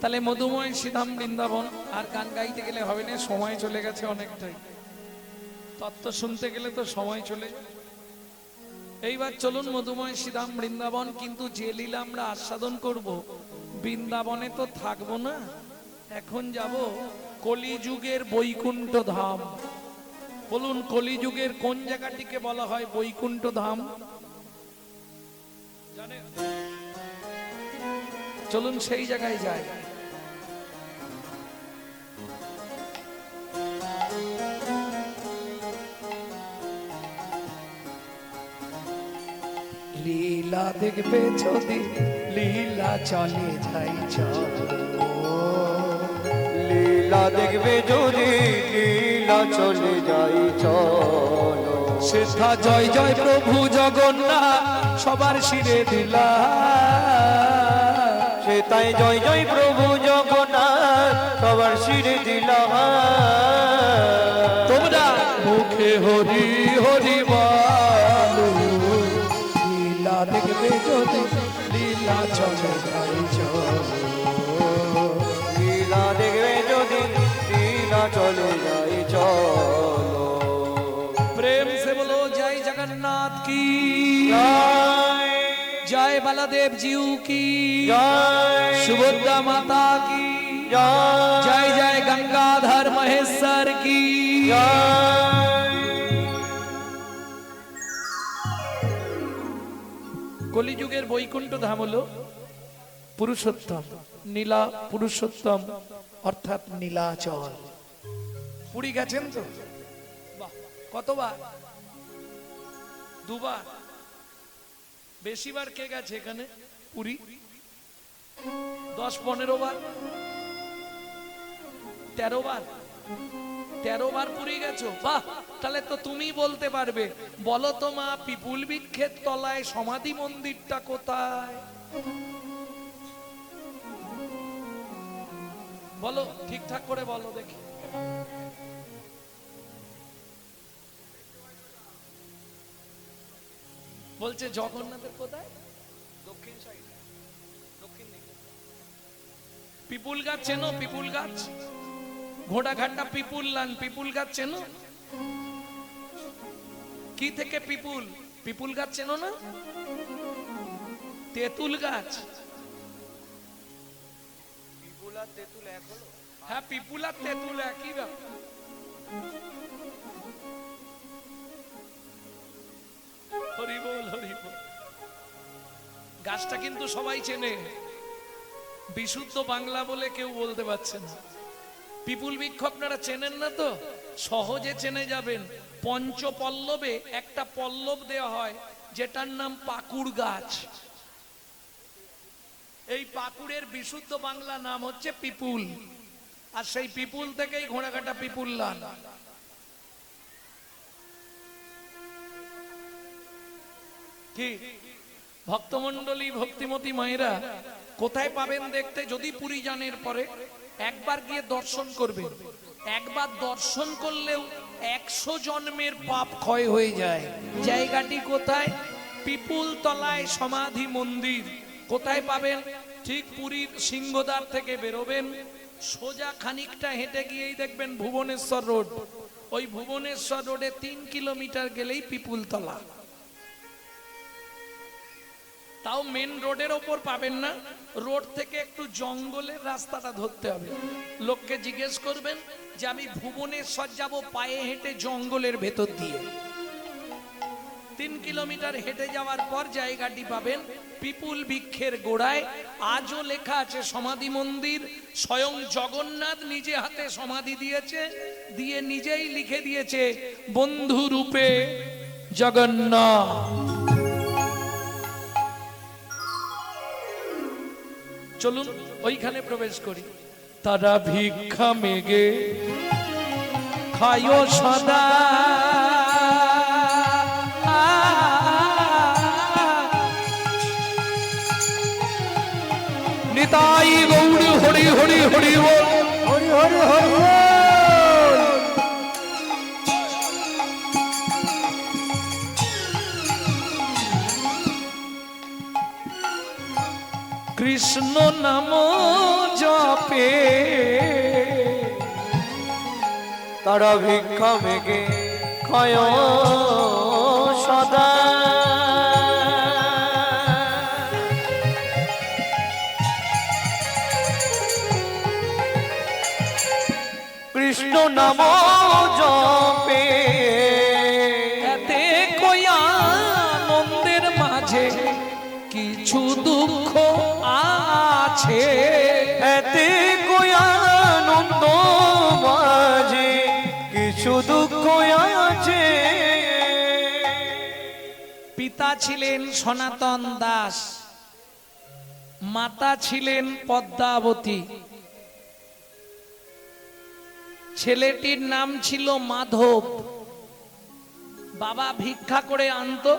তাহলে মধুময় শ্রীধাম বৃন্দাবন আর গান গাইতে গেলে হবে না, সময় চলে গেছে অনেকটাই, তত্ত্ব শুনতে গেলে তো সময় চলে যায়। এইবার চলুন মধুময় শ্রীধাম বৃন্দাবন, কিন্তু যে লীলা আমরা আস্বাদন করব বৃন্দাবনে তো থাকবো না, এখন যাব কলিযুগের বৈকুণ্ঠ ধাম। বলুন কলিযুগের কোন জায়গাটিকে বলা হয় বৈকুণ্ঠ ধাম? জানেন? চলুন সেই জায়গায় যাই। লীলা দেখবে যদি লীলা চলে যাই চলো, লীলা দেখবে যদি লীলা চলে যাই চলো, সেথা জয় জয় প্রভু জগন্নাথ সবার শিরে দিলা, সে তাই জয় জয় প্রভু জগন্নাথ সবার শিরে দিলাম। তোমরা মুখে হরি হরি বলো, লীলা দেখবে যদি লীলা চলে যাই চলো, লীলা দেখবে যদি লীলা চলে যাই চলো। प्रेम से बोलो जय जगन्नाथ की জয় जय बलदेव जीव की জয় सुभद्रा माता की জয় जय जय गंगाधर महेश्वर की জয়। কলিযুগের বৈকুণ্ঠ ধাম হলো পুরুষোত্তম, নীলা পুরুষোত্তম অর্থাৎ নীলাচল। পুরী গেছেন তো? বাহ, কতবার? দুবার। বেশিবার কে গেছে এখানে পুরী? 10-15 বার, 13 বার। 13 বার পুরী গেছো? বাহ, তাহলে তো তুমি বলতে পারবে। বলো তো মা, পিপুল বৃক্ষের তলায় সমাধি মন্দিরটা কোথায়? বলো, ঠিকঠাক করে বলো দেখি। বলছে জগন্নাথের কোথায়? দক্ষিণ সাইডে, দক্ষিণ দিকে। পিপুল গাছ চেনো? পিপুল গাছ, ঘোড়াঘাটটা পিপুল লান, পিপুল গাছ চেনো? কি থেকে পিপুল? পিপুল গাছ চেনো না? তেঁতুল গাছ। পিপুল আর তেঁতুল এক হলো? হ্যাঁ, পিপুল আর তেঁতুল একই ব্যাপার। হরি বল হরি বল। গাছটা কিন্তু সবাই চেনে, বিশুদ্ধ বাংলা বলে কেউ বলতে পারছে না। পিপুল বৃক্ষ আপনারা চেনেন না তো? সহজে চেনে যাবেন। পঞ্চপল্লবে একটা পল্লব দেওয়া হয় যেটার নাম পাকুড় গাছ। এই পাকুড়ের বিশুদ্ধ বাংলা নাম হচ্ছে পিপুল, আর সেই পিপুল থেকেই ঘোড়াঘাটা পিপুল লান। কি ভক্তমণ্ডলী ভক্তিমতী মায়েরা, কোথায় পাবেন দেখতে? যদি পুরী যানের পরে একবার গিয়ে দর্শন করবেন। একবার দর্শন করলেও 100 জন্মের পাপ ক্ষয় হয়ে যায়। জায়গাটি কোথায়? পিপুল তলায় সমাধি মন্দির। কোথায় পাবেন? ঠিক পুরীর সিংহদ্বার থেকে বেরোবেন, সোজা খানিকটা হেঁটে গিয়েই দেখবেন ভুবনেশ্বর রোড। ওই ভুবনেশ্বর রোডে 3 কিলোমিটার গেলেই পিপুল তলা। তাও মেন রোডের ওপর পাবেন না, রোড থেকে একটু জঙ্গলের রাস্তাটা ধরতে হবে। লোককে জিজ্ঞেস করবেন যে আমি ভুবনেশ্বর যাব পায়ে হেঁটে জঙ্গলের ভেতর দিয়ে। 3 কিলোমিটার হেঁটে যাওয়ার পর জায়গাটি পাবেন পিপুল বৃক্ষের গোড়ায়। আজও লেখা আছে সমাধি মন্দির। স্বয়ং জগন্নাথ নিজে হাতে সমাধি দিয়েছে, দিয়ে নিজেই লিখে দিয়েছে বন্ধু রূপে জগন্নাথ। চলুন ওইখানে প্রবেশ করি। তারা ভিক্ষা মেগে খায়ো সদা, নিতাই গৌর হরি হরি হরি বল, হরি হরি হরি বল। কৃষ্ণ নাম জপে তারা ভিক্ষা মেগে ক্ষয় সদা কৃষ্ণ নাম জপে এতে কই আনন্দের মাঝে কিছু দুঃখ আছে এতে কই আনন্দ মাঝে কিছু দুঃখ আছে পিতা ছিলেন সনাতন দাস, মাতা ছিলেন পদ্মাবতী, ছেলেটির নাম ছিল মাধব। বাবা ভিক্ষা করে আনতো,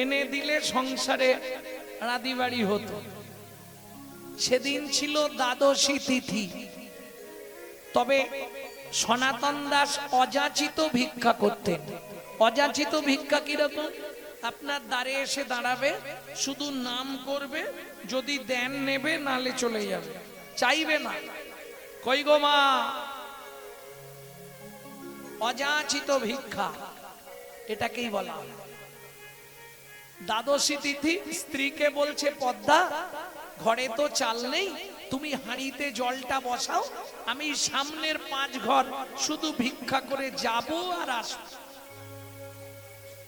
এনে দিলে সংসারে রাঁদিবাড়ি হতো। সেদিন ছিল দ্বাদশী তিথি। তবে সনাতন দাস অযাচিত ভিক্ষা করতেন। অযাচিত ভিক্ষা কিরকম? আপনার দ্বারে এসে দাঁড়াবে, শুধু নাম করবে, যদি দেন নেবে, নালে চলে যাবে, চাইবে না। কই গো মা, অযাচিত ভিক্ষা, এটাকেই বলা হয়। দ্বাদশী তিথি স্ত্রীকে বলছে, পদ্মা ঘরে তো চাল নেই, তুমি হাঁড়িতে জলটা বসাও, আমি সামনের 5 ঘর শুধু ভিক্ষা করে যাব আর আসব।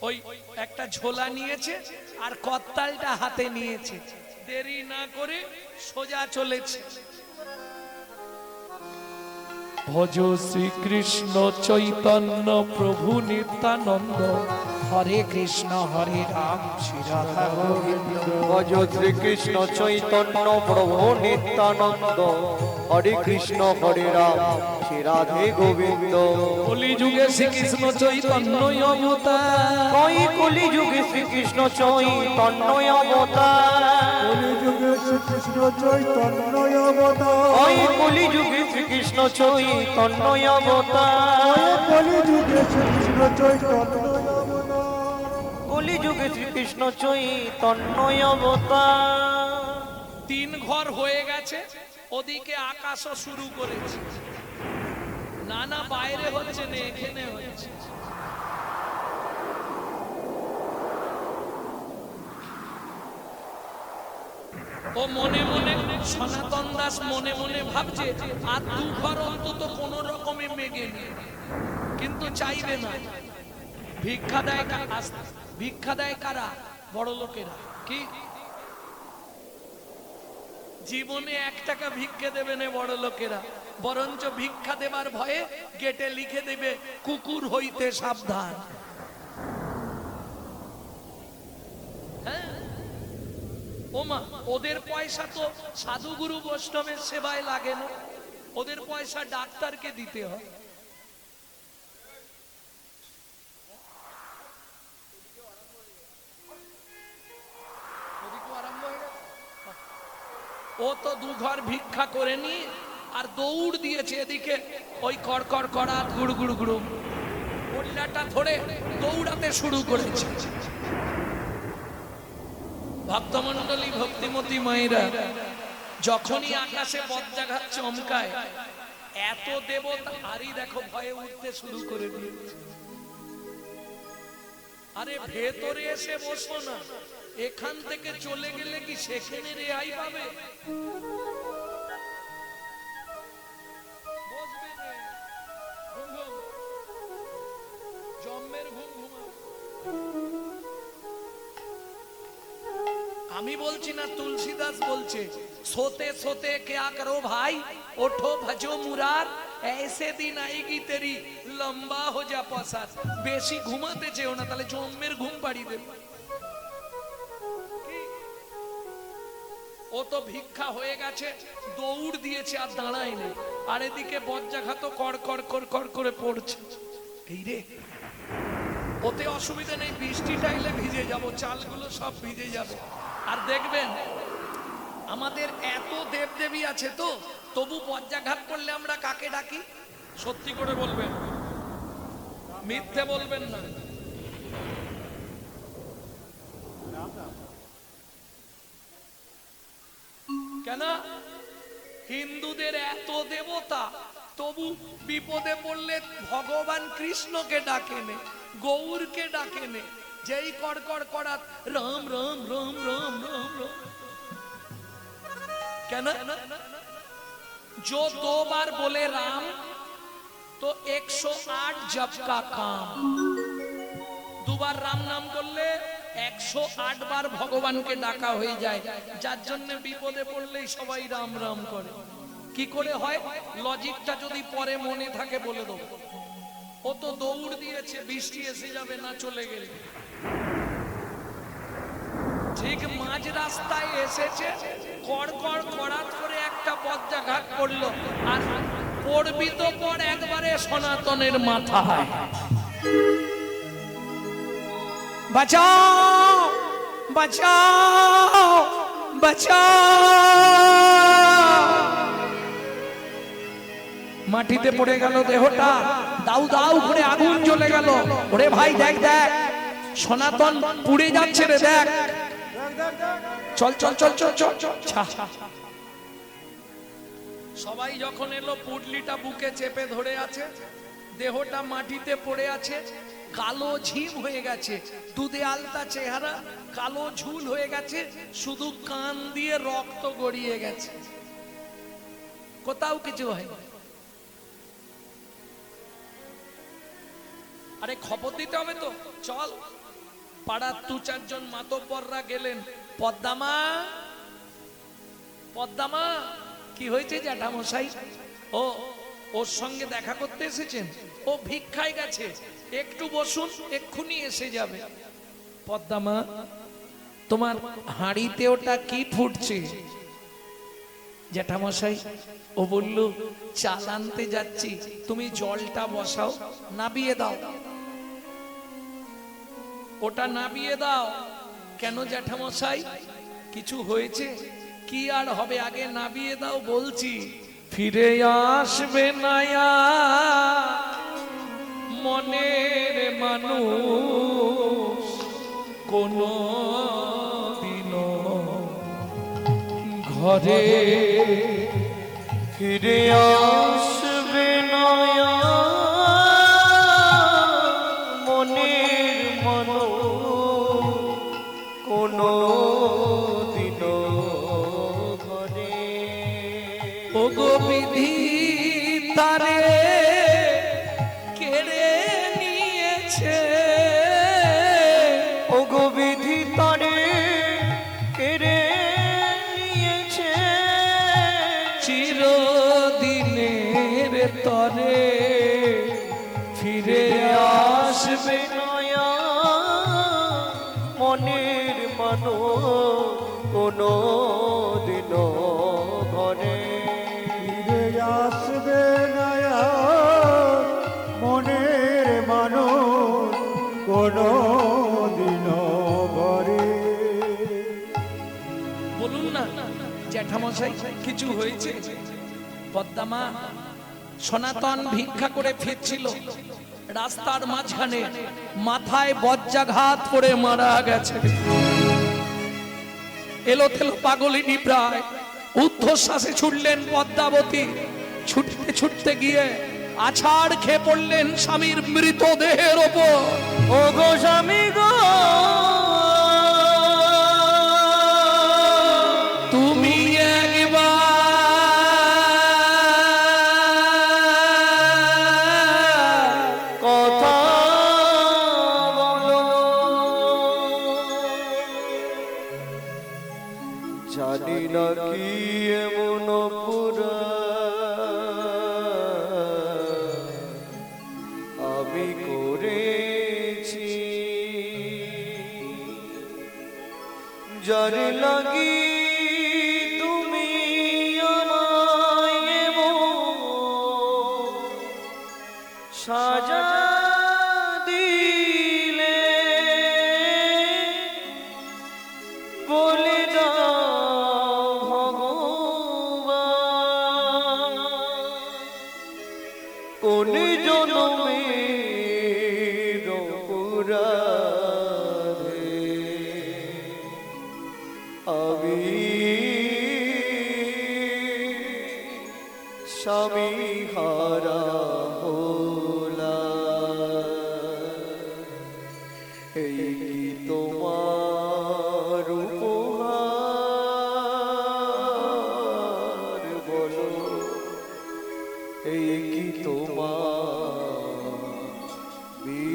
ওই একটা ঝোলা নিয়েছে আর কর্তালটা হাতে নিয়েছে, দেরি না করে সোজা চলেছে। ভজ শ্রীকৃষ্ণ চৈতন্য প্রভু নিত্যানন্দ, হরে কৃষ্ণ হরে রাম শ্রী রাধা গোবিন্দ। ভজ শ্রীকৃষ্ণ চৈতন্য প্রভু নিত্যানন্দ, হরে কৃষ্ণ হরে রাম শ্রী রাধে গোবিন্দ। কলি যুগে শ্রীকৃষ্ণ চৈতন্য অবতার, কই কলি যুগে শ্রীকৃষ্ণ চৈতন্য অবতার, কলিযুগে শ্রীকৃষ্ণ চৈতন্য অবতার, কই কলি যুগে শ্রীকৃষ্ণ চৈতন্য অবতার, কলিযুগে শ্রীকৃষ্ণ চৈতন্য অবতার, কলি যুগে শ্রীকৃষ্ণ চৈতন্য অবতার। 3 ঘর হয়ে গেছে, ওদিকে আকাশও শুরু করেছে। না না, বাইরে হচ্ছে না, এখানে হচ্ছে। ও মনে মনে, সনাতন দাস মনে মনে ভাবছে, আর 2 ঘর অন্তত কোন রকমে মেগে নেই, কিন্তু চাইবে না। ভিক্ষা দেয় কারা? ভিক্ষা দেয় কারা? বড় লোকেরা। কি জীবনে 1 টাকা ভিক্ষে দেবে না বড় লোকেরা, বরঞ্চ ভিক্ষা দেবার ভয়ে গেটে লিখে দেবে, কুকুর হইতে সাবধান। হ্যাঁ, ওমা, ওদের পয়সা তো সাধুগুরু বৈষ্ণবের সেবায় লাগে না, ওদের পয়সা ডাক্তারকে দিতে হয়। ও তো 2 ঘর ভিক্ষা করে নি আর দৌড় দিয়েছে এদিকে, ওই কড়কড় করা গুড় গুড় গুড় পল্লাটা ধরে দৌড়াতে শুরু করেছে। ভক্তমণ্ডলী, ভক্তিমতী মায়েরা, যখনই আকাশে বজ্রাঘাত চমকায়, এত দেবতা আরই দেখো ভয়ে উঠতে শুরু করে দিয়েছে। আরে ভেতরে এসে বসো না, এখান থেকে চলে গেলে কি সেখানে রেহাই পাবে? বসবে না, ঘুম ঘুম, জম্মের ঘুম ঘুমা। আমি বলছি না, তুলসীদাস বলছে, সোতে সোতে क्या करो भाई, ওঠো ভজো মুরার, ऐसे दिन आएगी तेरी लंबा हो जा पसार। বেশি ঘুমাতে চেও না, তাহলে জম্মের ঘুম বাড়িয়ে দেবে। ও তো ভিক্ষা হয়ে গেছে, দৌড় দিয়েছে, আর দাঁড়ায়নি। আর এদিকে বজ্রাঘাত কড় কড় কড় কড় করে পড়ছে। এই রে, ওতে অসুবিধা নেই, বৃষ্টিটা এলে ভিজে যাব, চালগুলো সব ভিজে যাবে। আর দেখবেন আমাদের এত দেবদেবী আছে, তো তবু বজ্রাঘাত করলে আমরা কাকে ডাকি? সত্যি করে বলবেন, মিথ্যে বলবেন না। কেন? হিন্দুদের এত দেবতা, তবু বিপদে পড়লে ভগবান কৃষ্ণকে ডাকেনে, গৌরকে ডাকেনে। যেই কড়কড় করাত রাম রাম রাম রাম রাম রাম। কেন? जो 2 बार बोले राम तो 108 जप का काम। 2 बार राम नाम बोलले 108 বার ভগবানকে ডাকা হয়ে যায়। যার জন্য বিপদে পড়লেই সবাই রাম রাম করে। কি করে হয়? লজিকটা যদি পরে মনে থাকে বলে দেবো। ও তো দৌড় দিয়েছে, বৃষ্টি এসে যাবে না চলে গেলে। ঠিক মাঝ রাস্তায় এসেছে, কড়কড় কড়াত করে একটা বজ্রাঘাত করলো, আর পড়বি তো পর একবারে সনাতনের মাথায়। বাঁচাও বাঁচাও বাঁচাও। মাটিতে পড়ে গেল দেহটা, দাউ দাউ করে আগুন জ্বলে গেল। ওরে ভাই দেখ দেখ, সনাতন পুড়ে যাচ্ছে রে, দেখ। চল চল চল চল চল চল। সবাই যখন এলো, পুটলিটা বুকে চেপে ধরে আছে, দেহটা মাটিতে পড়ে আছে, কালো ঝিম হয়ে গেছে, দুধে আলতা চেহারা, কালো ঝুল হয়ে গেছে, শুধু কান দিয়ে রক্ত গড়িয়ে গেছে, কোথাও কিছু হয়। আরে খবর দিতে হবে তো, চল। পাড়ার 2-4 জন মাতব্বররা গেলেন। পদ্মামা পদ্মামা, কি হয়েছে জ্যাঠামশাই? ও ওর সঙ্গে দেখা করতে এসেছেন? ও ভিক্ষায় গেছে, একটু বসুন, এক্ষুনি এসে যাবে। পদ্মামা, তোমার হাঁড়িতে ওটা কি ফুটছে? জ্যাঠামশাই, ও বলল চাল আনতে যাচ্ছি, তুমি জলটা বসাও, নাবিয়ে দাও। ওটা নাবিয়ে দাও। কেন জ্যাঠামশাই, কিছু হয়েছে? কি আর হবে, আগে নাবিয়ে দাও বলছি। ফিরে আসবে না মনের মানুষ কোনো দিনও ঘরে, ফিরে আসবে না মনের মানুষ কোনো দিনও ঘরে। ওগো বিধি তারে কেড়ে নিয়েছে, ওগো বিধি তারে কেড়ে নিয়েছে, চিরদিনের তরে ফিরে আসবে নয়া মনের মানুষ কোনো দিনও ঘরে। ফিরে আসবে না মনের মানুষ কোনো দিনও ঘরে। বলুন না জ্যাঠামশাই, কিছু হয়েছে? পদ্মামা, সনাতন ভিক্ষা করে ফিরছিল, রাস্তার মাঝখানে মাথায় বজ্রাঘাত করে মারা গেছে। এলো থেলো পাগলিনী প্রায় ঊর্ধ্বশ্বাসে ছুটলেন পদ্মাবতী। ছুটতে ছুটতে গিয়ে আছাড় খেয়ে পড়লেন স্বামীর মৃতদেহের ওপর। ও গো স্বামী গো, তুমি একবার কথা বলো, জানি না কি এমন পুরা আমি করেছি, যার লাগি তুমি আমায় এমন সাজা দিলে, বলে দাও ভগবান কোন জনমের অপরাধে আমি স্বামী হারা ভোলা, এই কি তোমার উপহার বলো, এই কি তোমার বিচার।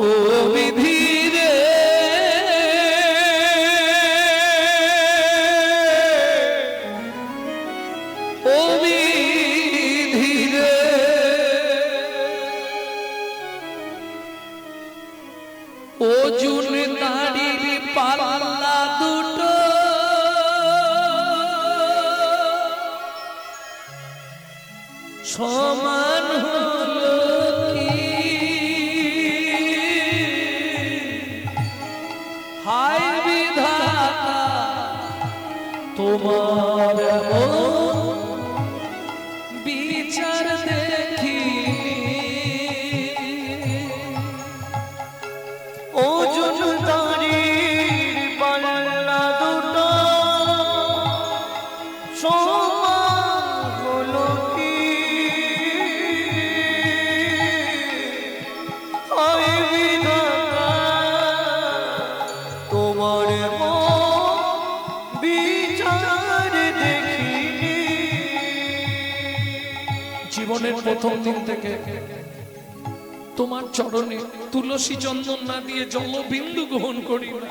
ও বিধি রে, ও বিধি রে, ও জুন নারীর পাল্লা দুটো সমান হলো কি, হায় বিধাতা তোমার এমন বিচার দেখিনি। ও জুনদারির পাল্লা দুটো সমান হলো কি, হায় বিধাতা তোমার বিচার দেখিনি। জীবনের প্রথম দিন থেকে তোমার চরণে তুলসী চন্দন না দিয়ে জলবিন্দু গ্রহণ করি না।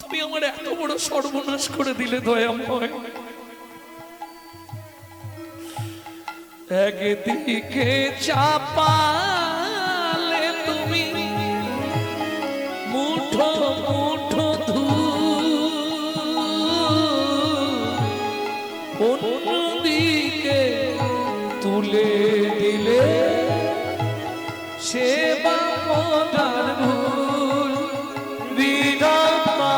তুমি আমার এত বড় সর্বনাশ করে দিলে দয়াময়। একদিকে চাপালে তুমি মুঠো মুঠো ধূল, অন্যদিকে তুলে দিলে সেবা মনার ভুল। বিধাতা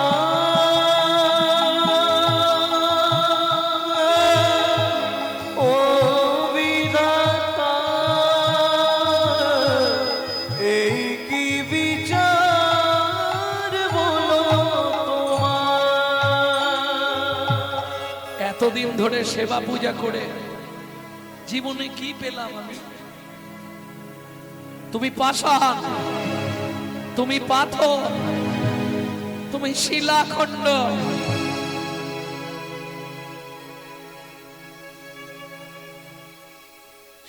ও বিধাতা, এই কি বিচার বলো তোমার। এতদিন ধরে সেবা পূজা করে জীবনে কি পেলাম আমি? তুমি পাষাণ, তুমি পাথর, তুমি শিলাখণ্ড।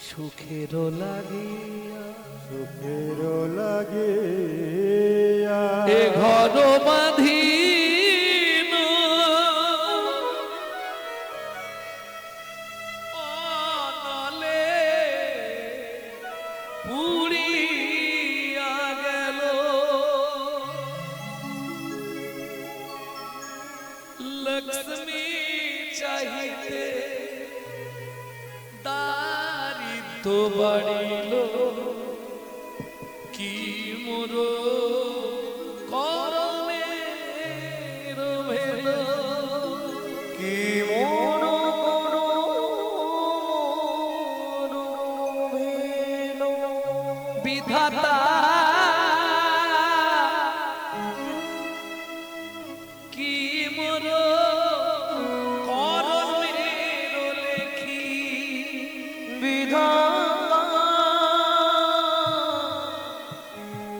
সুখের লাগিয়া সুখের লাগে এ ঘর বাঁধিন, অনলে পুড়িয়া গেল। লক্ষ্মী চাহিতে দারিদ্র বাড়িল, কি মোর কর্মের ভেল। কি মোর বিধাতা কি মোর কর্মের লেখি। বিধাতা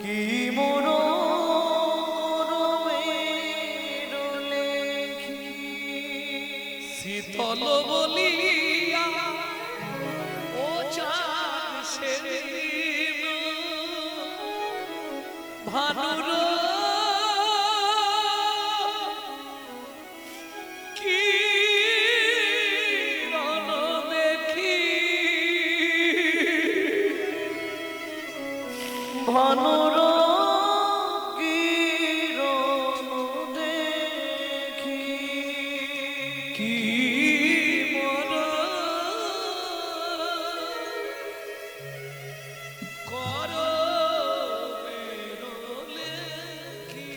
কি মোর লেখি। শীতল বলিয়া ও চাঁদ সেদিন ভানুর কিরণ দেখি। ভানুর কিরণ দেখি। কি মোর করমের লেখি।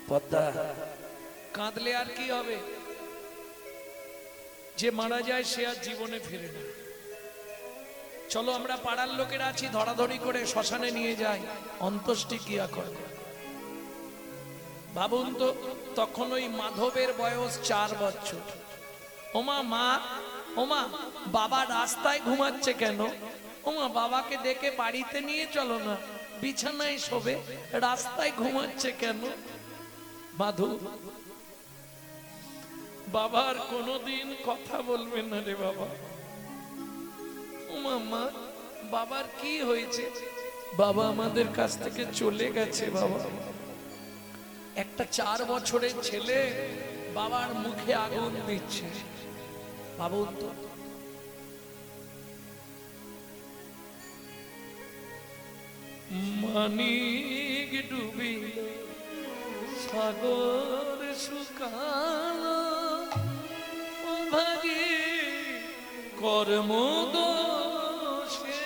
পদ্মা, কাঁদলে আর কি হবে? যে মারা যায় সে আর জীবনে ফিরে না। চলো আমরা পাড়ার লোকেরা আছি, ধরাধরি করে শ্মশানে নিয়ে যাই, অন্ত্যেষ্টি ক্রিয়া করবে। ভাবুন তো, তখন ওই মাধবের বয়স 4 বছর। ওমা মা, ওমা বাবা রাস্তায় ঘুমাচ্ছে কেন? ওমা বাবাকে ডেকে বাড়িতে নিয়ে চলো না, বিছানায় শোবে, রাস্তায় ঘুমাচ্ছে কেন? মাধু বাবার কোনোদিন কথা বলবে না রে বাবা। ওমা মা, বাবার কি হয়েছে? বাবা আমাদের কাছ থেকে চলে গেছে বাবা। একটা 4 বছরের ছেলে বাবার মুখে আগুন দিচ্ছে। ভাবুন তো, মানিক ডুবিল সাগর শুকালো, ও ভাগে কর্ম দোষে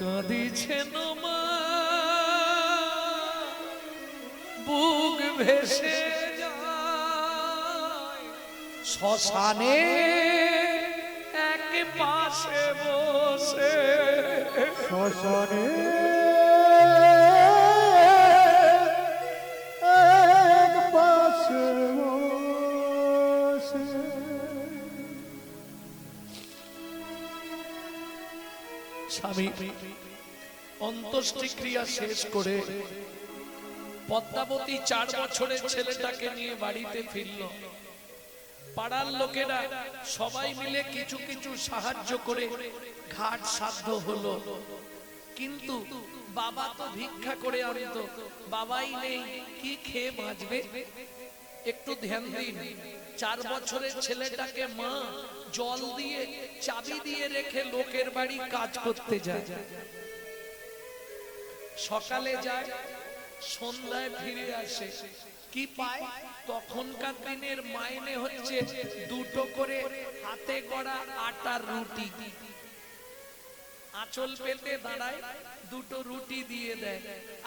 কাঁদিছেন মা, বুক ভেসে যায় শ্মশানে এক পাশে বসে। শ্মশানে এক পাশে বসে। স্বামী অন্ত্যেষ্টি ক্রিয়া শেষ করে পদ্মাবতী 4 বছরের ছেলেটাকে নিয়ে বাড়িতে ফিরল। পাড়ার লোকেরা সবাই মিলে কিছু কিছু সাহায্য করে ঘাট সাধ্য হলো, কিন্তু বাবা তো ভিক্ষা করে আনতো, বাবাই নেই, কি খেয়ে বাঁচবে? একটু ধ্যান দিন, 4 বছরের ছেলেটাকে মা জল দিয়ে চাবি দিয়ে রেখে লোকের বাড়ি কাজ করতে যায়। সকালে যায়, সন্ধ্যায় ফিরে আসে, কি পায়? তখনকার দিনের মাইনে হচ্ছে 2টো করে হাতে গড়া আটার রুটি। আঁচল পেতে দাঁড়ায়, 2টো রুটি দিয়ে দেয়।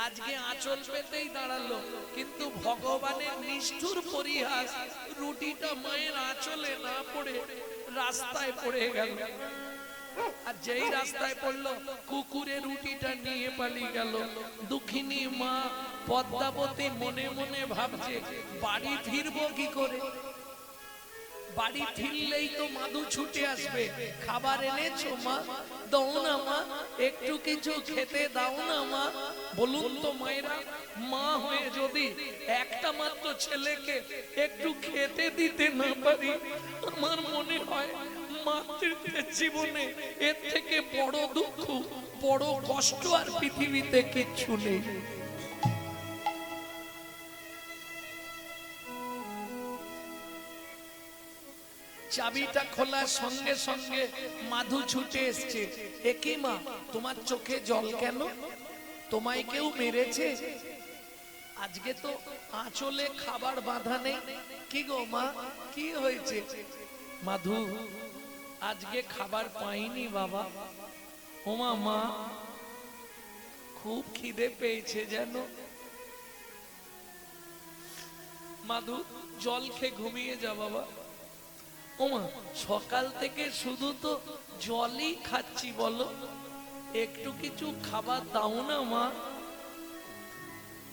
আজকে আঁচল পেতেই দাঁড়ালো, কিন্তু ভগবানের নিষ্ঠুর পরিহাস, রুটিটা মায়ের আঁচলে না পড়ে রাস্তায় পড়ে গেল। আর যেই রাস্তায় পড়লো, কুকুরে রুটিটা নিয়ে পালিয়ে গেল। দুঃখিনী মা পদ্মাবতী মনে মনে ভাবছে, বাড়ি ফিরবো কি করে? বাড়ি ফিরলেই তো মাধু ছুটে আসবে, খাবার এনেছো মা? দাও না মা, একটু কিছু খেতে দাও না মা। বলুন তো মায়েরা, মা হয়ে যদি একটা মাত্র ছেলেকে একটু খেতে দিতে না পারি, আমার মনে হয় মাতৃত্বের জীবনে এর থেকে বড় দুঃখ, বড় কষ্ট আর পৃথিবীতে কিচ্ছু নেই। চাবিটা খোলার সঙ্গে সঙ্গে মাধু ছুটে এসছে। একই মা, তোমার চোখে জল কেন? তোমায় কেউ মেরেছে? আজকে তো আঁচলে খাবার বাঁধা নেই। কি গো মা, কি হয়েছে? মাধু, আজকে খাবার পাইনি বাবা। ওমা মা, খুব খিদে পেয়েছে যেন। মাধু, জল খেয়ে ঘুমিয়ে যা বাবা। ওমা, সকাল থেকে শুধু তো জলই খাচ্ছি, বলো একটু কিছু খাবার দাও না মা।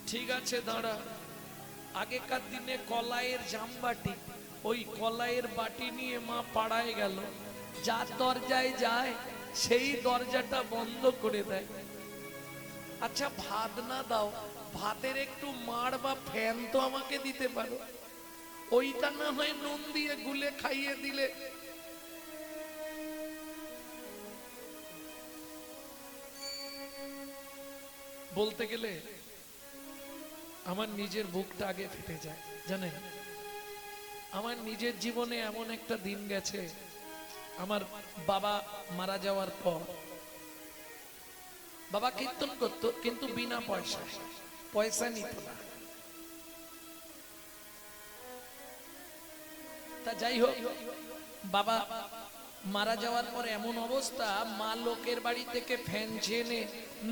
ঠিক আছে দাঁড়া। আগেকার দিনে কলাইয়ের জামবাটি, ওই কলাইয়ের বাটি নিয়ে মা পাড়ায় গেল। যার দরজায় যায় সেই দরজাটা বন্ধ করে দেয়। আচ্ছা ভাত না দাও, ভাতের একটু মাড় বা ফ্যান তো আমাকে দিতে পারো, ওইটা না হয় নুন দিয়ে গুলে খাইয়ে দিলে। বলতে গেলে আমার নিজের বুকটা আগে ফেটে যায় জানেন। আমার নিজের জীবনে এমন একটা দিন গেছে, আমার বাবা মারা যাওয়ার পর বাবা কীর্তন করত, কিন্তু বিনা পয়সায়, পয়সা নিত না। তা যাই হোক, বাবা মারা যাওয়ার পর এমন অবস্থা, মা লোকের বাড়ি থেকে ফ্যান চেনে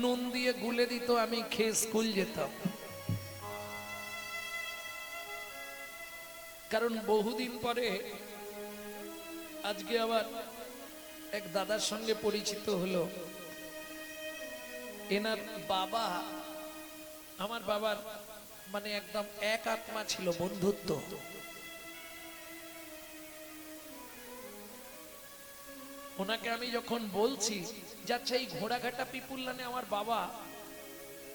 নুন দিয়ে গুলে দিত, আমি খেয়ে স্কুল যেতাম। কারণ বহুদিন পরে আজকে আবার এক দাদার সঙ্গে পরিচিত হলো। এনার বাবা আমার বাবার মানে একদম এক আত্মা ছিল, বন্ধুত্ব। ওনাকে আমি যখন বলছি যাচ্ছে এই ঘোড়াঘাটা পিপুল্লানে আমার বাবা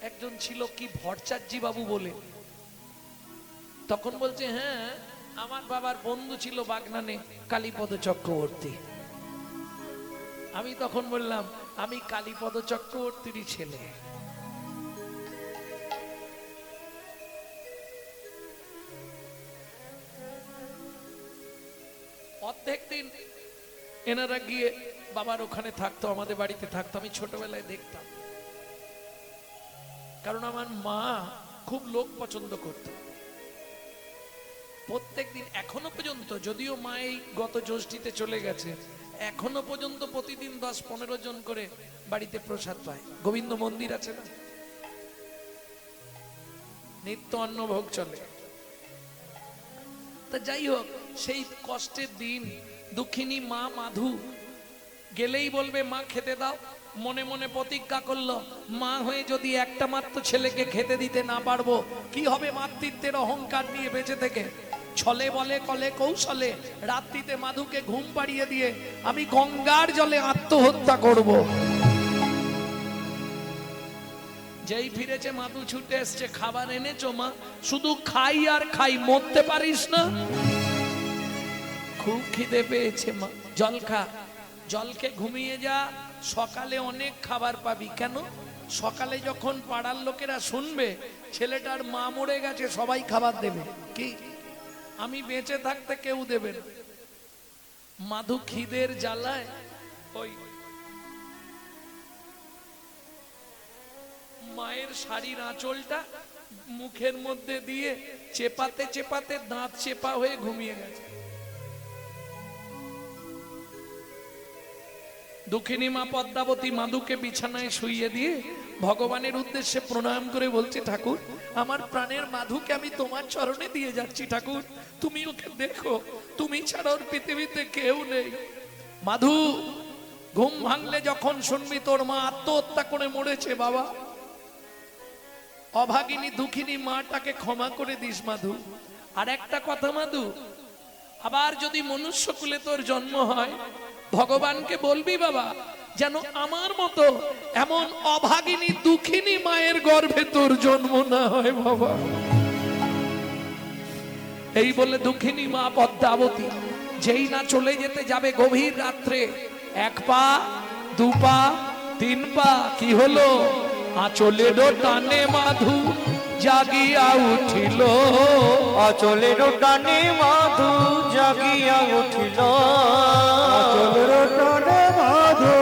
একজন ছিল কি ভট্টাচার্য বাবু বলে, তখন বলছে হ্যাঁ আমার বাবার বন্ধু ছিল বাগনানে কালীপদ চক্রবর্তী। আমি তখন বললাম আমি কালীপদ চক্রবর্তীর ছেলে। অর্ধেক দিন এনারা গিয়ে বাবার ওখানে থাকতো, আমাদের বাড়িতে থাকতো। আমি ছোটবেলায় দেখতাম, কারণ আমার মা খুব লোক পছন্দ করত। প্রত্যেক দিন এখনো পর্যন্ত, যদিও মা এই গত জ্যৈষ্ঠীতে চলে গেছে, এখনো পর্যন্ত প্রতিদিন 10-15 জন করে বাড়িতে প্রসাদ পায়। গোবিন্দ মন্দির আছে না, নিত্য অন্নভোগ চলে। তা যাই হোক, সেই কষ্টের দিন দুঃখিনী মা মাধু গেলেই বলবে মা খেতে দাও। মনে মনে প্রতিজ্ঞা করলো মা হয়ে যদি একটা মাত্র ছেলেকে খেতে দিতে না পারবো কি হবে মাতৃত্বের অহংকার নিয়ে বেঁচে থেকে। ছলে বলে কলে কৌশলে রাত্রিতে মাধুকে ঘুম পাড়িয়ে দিয়ে আমি গঙ্গার জলে আত্মহত্যা করব। যেই ফিরেছে মাধু ছুটে এসছে, খাবার এনেছো মা? শুধু খাই আর খাই, মরতে পারিস না? খুব খিদে পেয়েছে মা। জল খা, জলকে ঘুমিয়ে যা, সকালে অনেক খাবার পাবি। কেন? সকালে যখন পাড়ার লোকেরা শুনবে ছেলেটার মা মরে গেছে, সবাই খাবার দেবে। কি আমি বেঁচে থাকতে কেউ দেবে না। মাধু খিদের জ্বালায় ওই মায়ের শাড়ির আঁচলটা মুখের মধ্যে দিয়ে চেপাতে চেপাতে দাঁত চেপা হয়ে ঘুমিয়ে গেছে। দুঃখিনী মা পদ্মাবতী মাধুকে বিছানায় শুইয়ে দিয়ে ভগবানের উদ্দেশ্যে প্রণাম করে বলছে, ঠাকুর আমার প্রাণের মাধুকে আমি তোমার চরণে দিয়ে যাচ্ছি। ঠাকুর তুমি ওকে দেখো, তুমি ছাড়া ওর পৃথিবীতে কেউ নেই। মাধু ঘুম ভাঙলে যখন শুনবি তোর মা আত্মহত্যা করে মরেছে, বাবা অভাগিনী দুঃখিনী মাটাকে ক্ষমা করে দিস মাধু। আর একটা কথা মাধু, আবার যদি মনুষ্য কুলে তোর জন্ম হয়, ভগবানকে বলবি বাবা যেন আমার মতো এমন অভাগিনী দুঃখিনী মায়ের গর্ভে তোর জন্ম না হয় বাবা। এই বলে দুঃখিনী মা পদ্মাবতী যেই না চলে যেতে যাবে গভীর রাত্রে, 1 পা 2 পা 3 পা কি হলো, আঁচলের টানে মাধু জাগিয়া উঠিল। আঁচলের টানে মাধু জাগিয়া উঠিল। আঁচলের টানে মাধু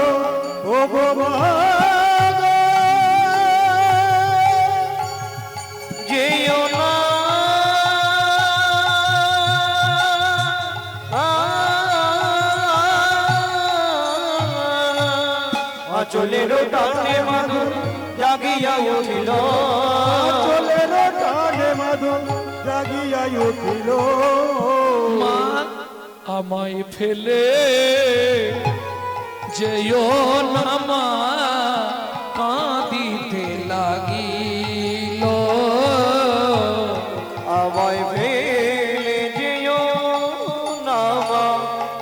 ও গো মাগো, যেও না আঁচলের টানে মাধু জাগিয়া উঠিল। আঁচলের টানে মাধু জাগিয়া উঠিল। মা আমায় ফেলে যেও না মা, কাঁদিতে লাগিল। আমায় ফেলে যেও না মা,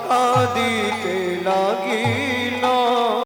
কাঁদিতে লাগিল।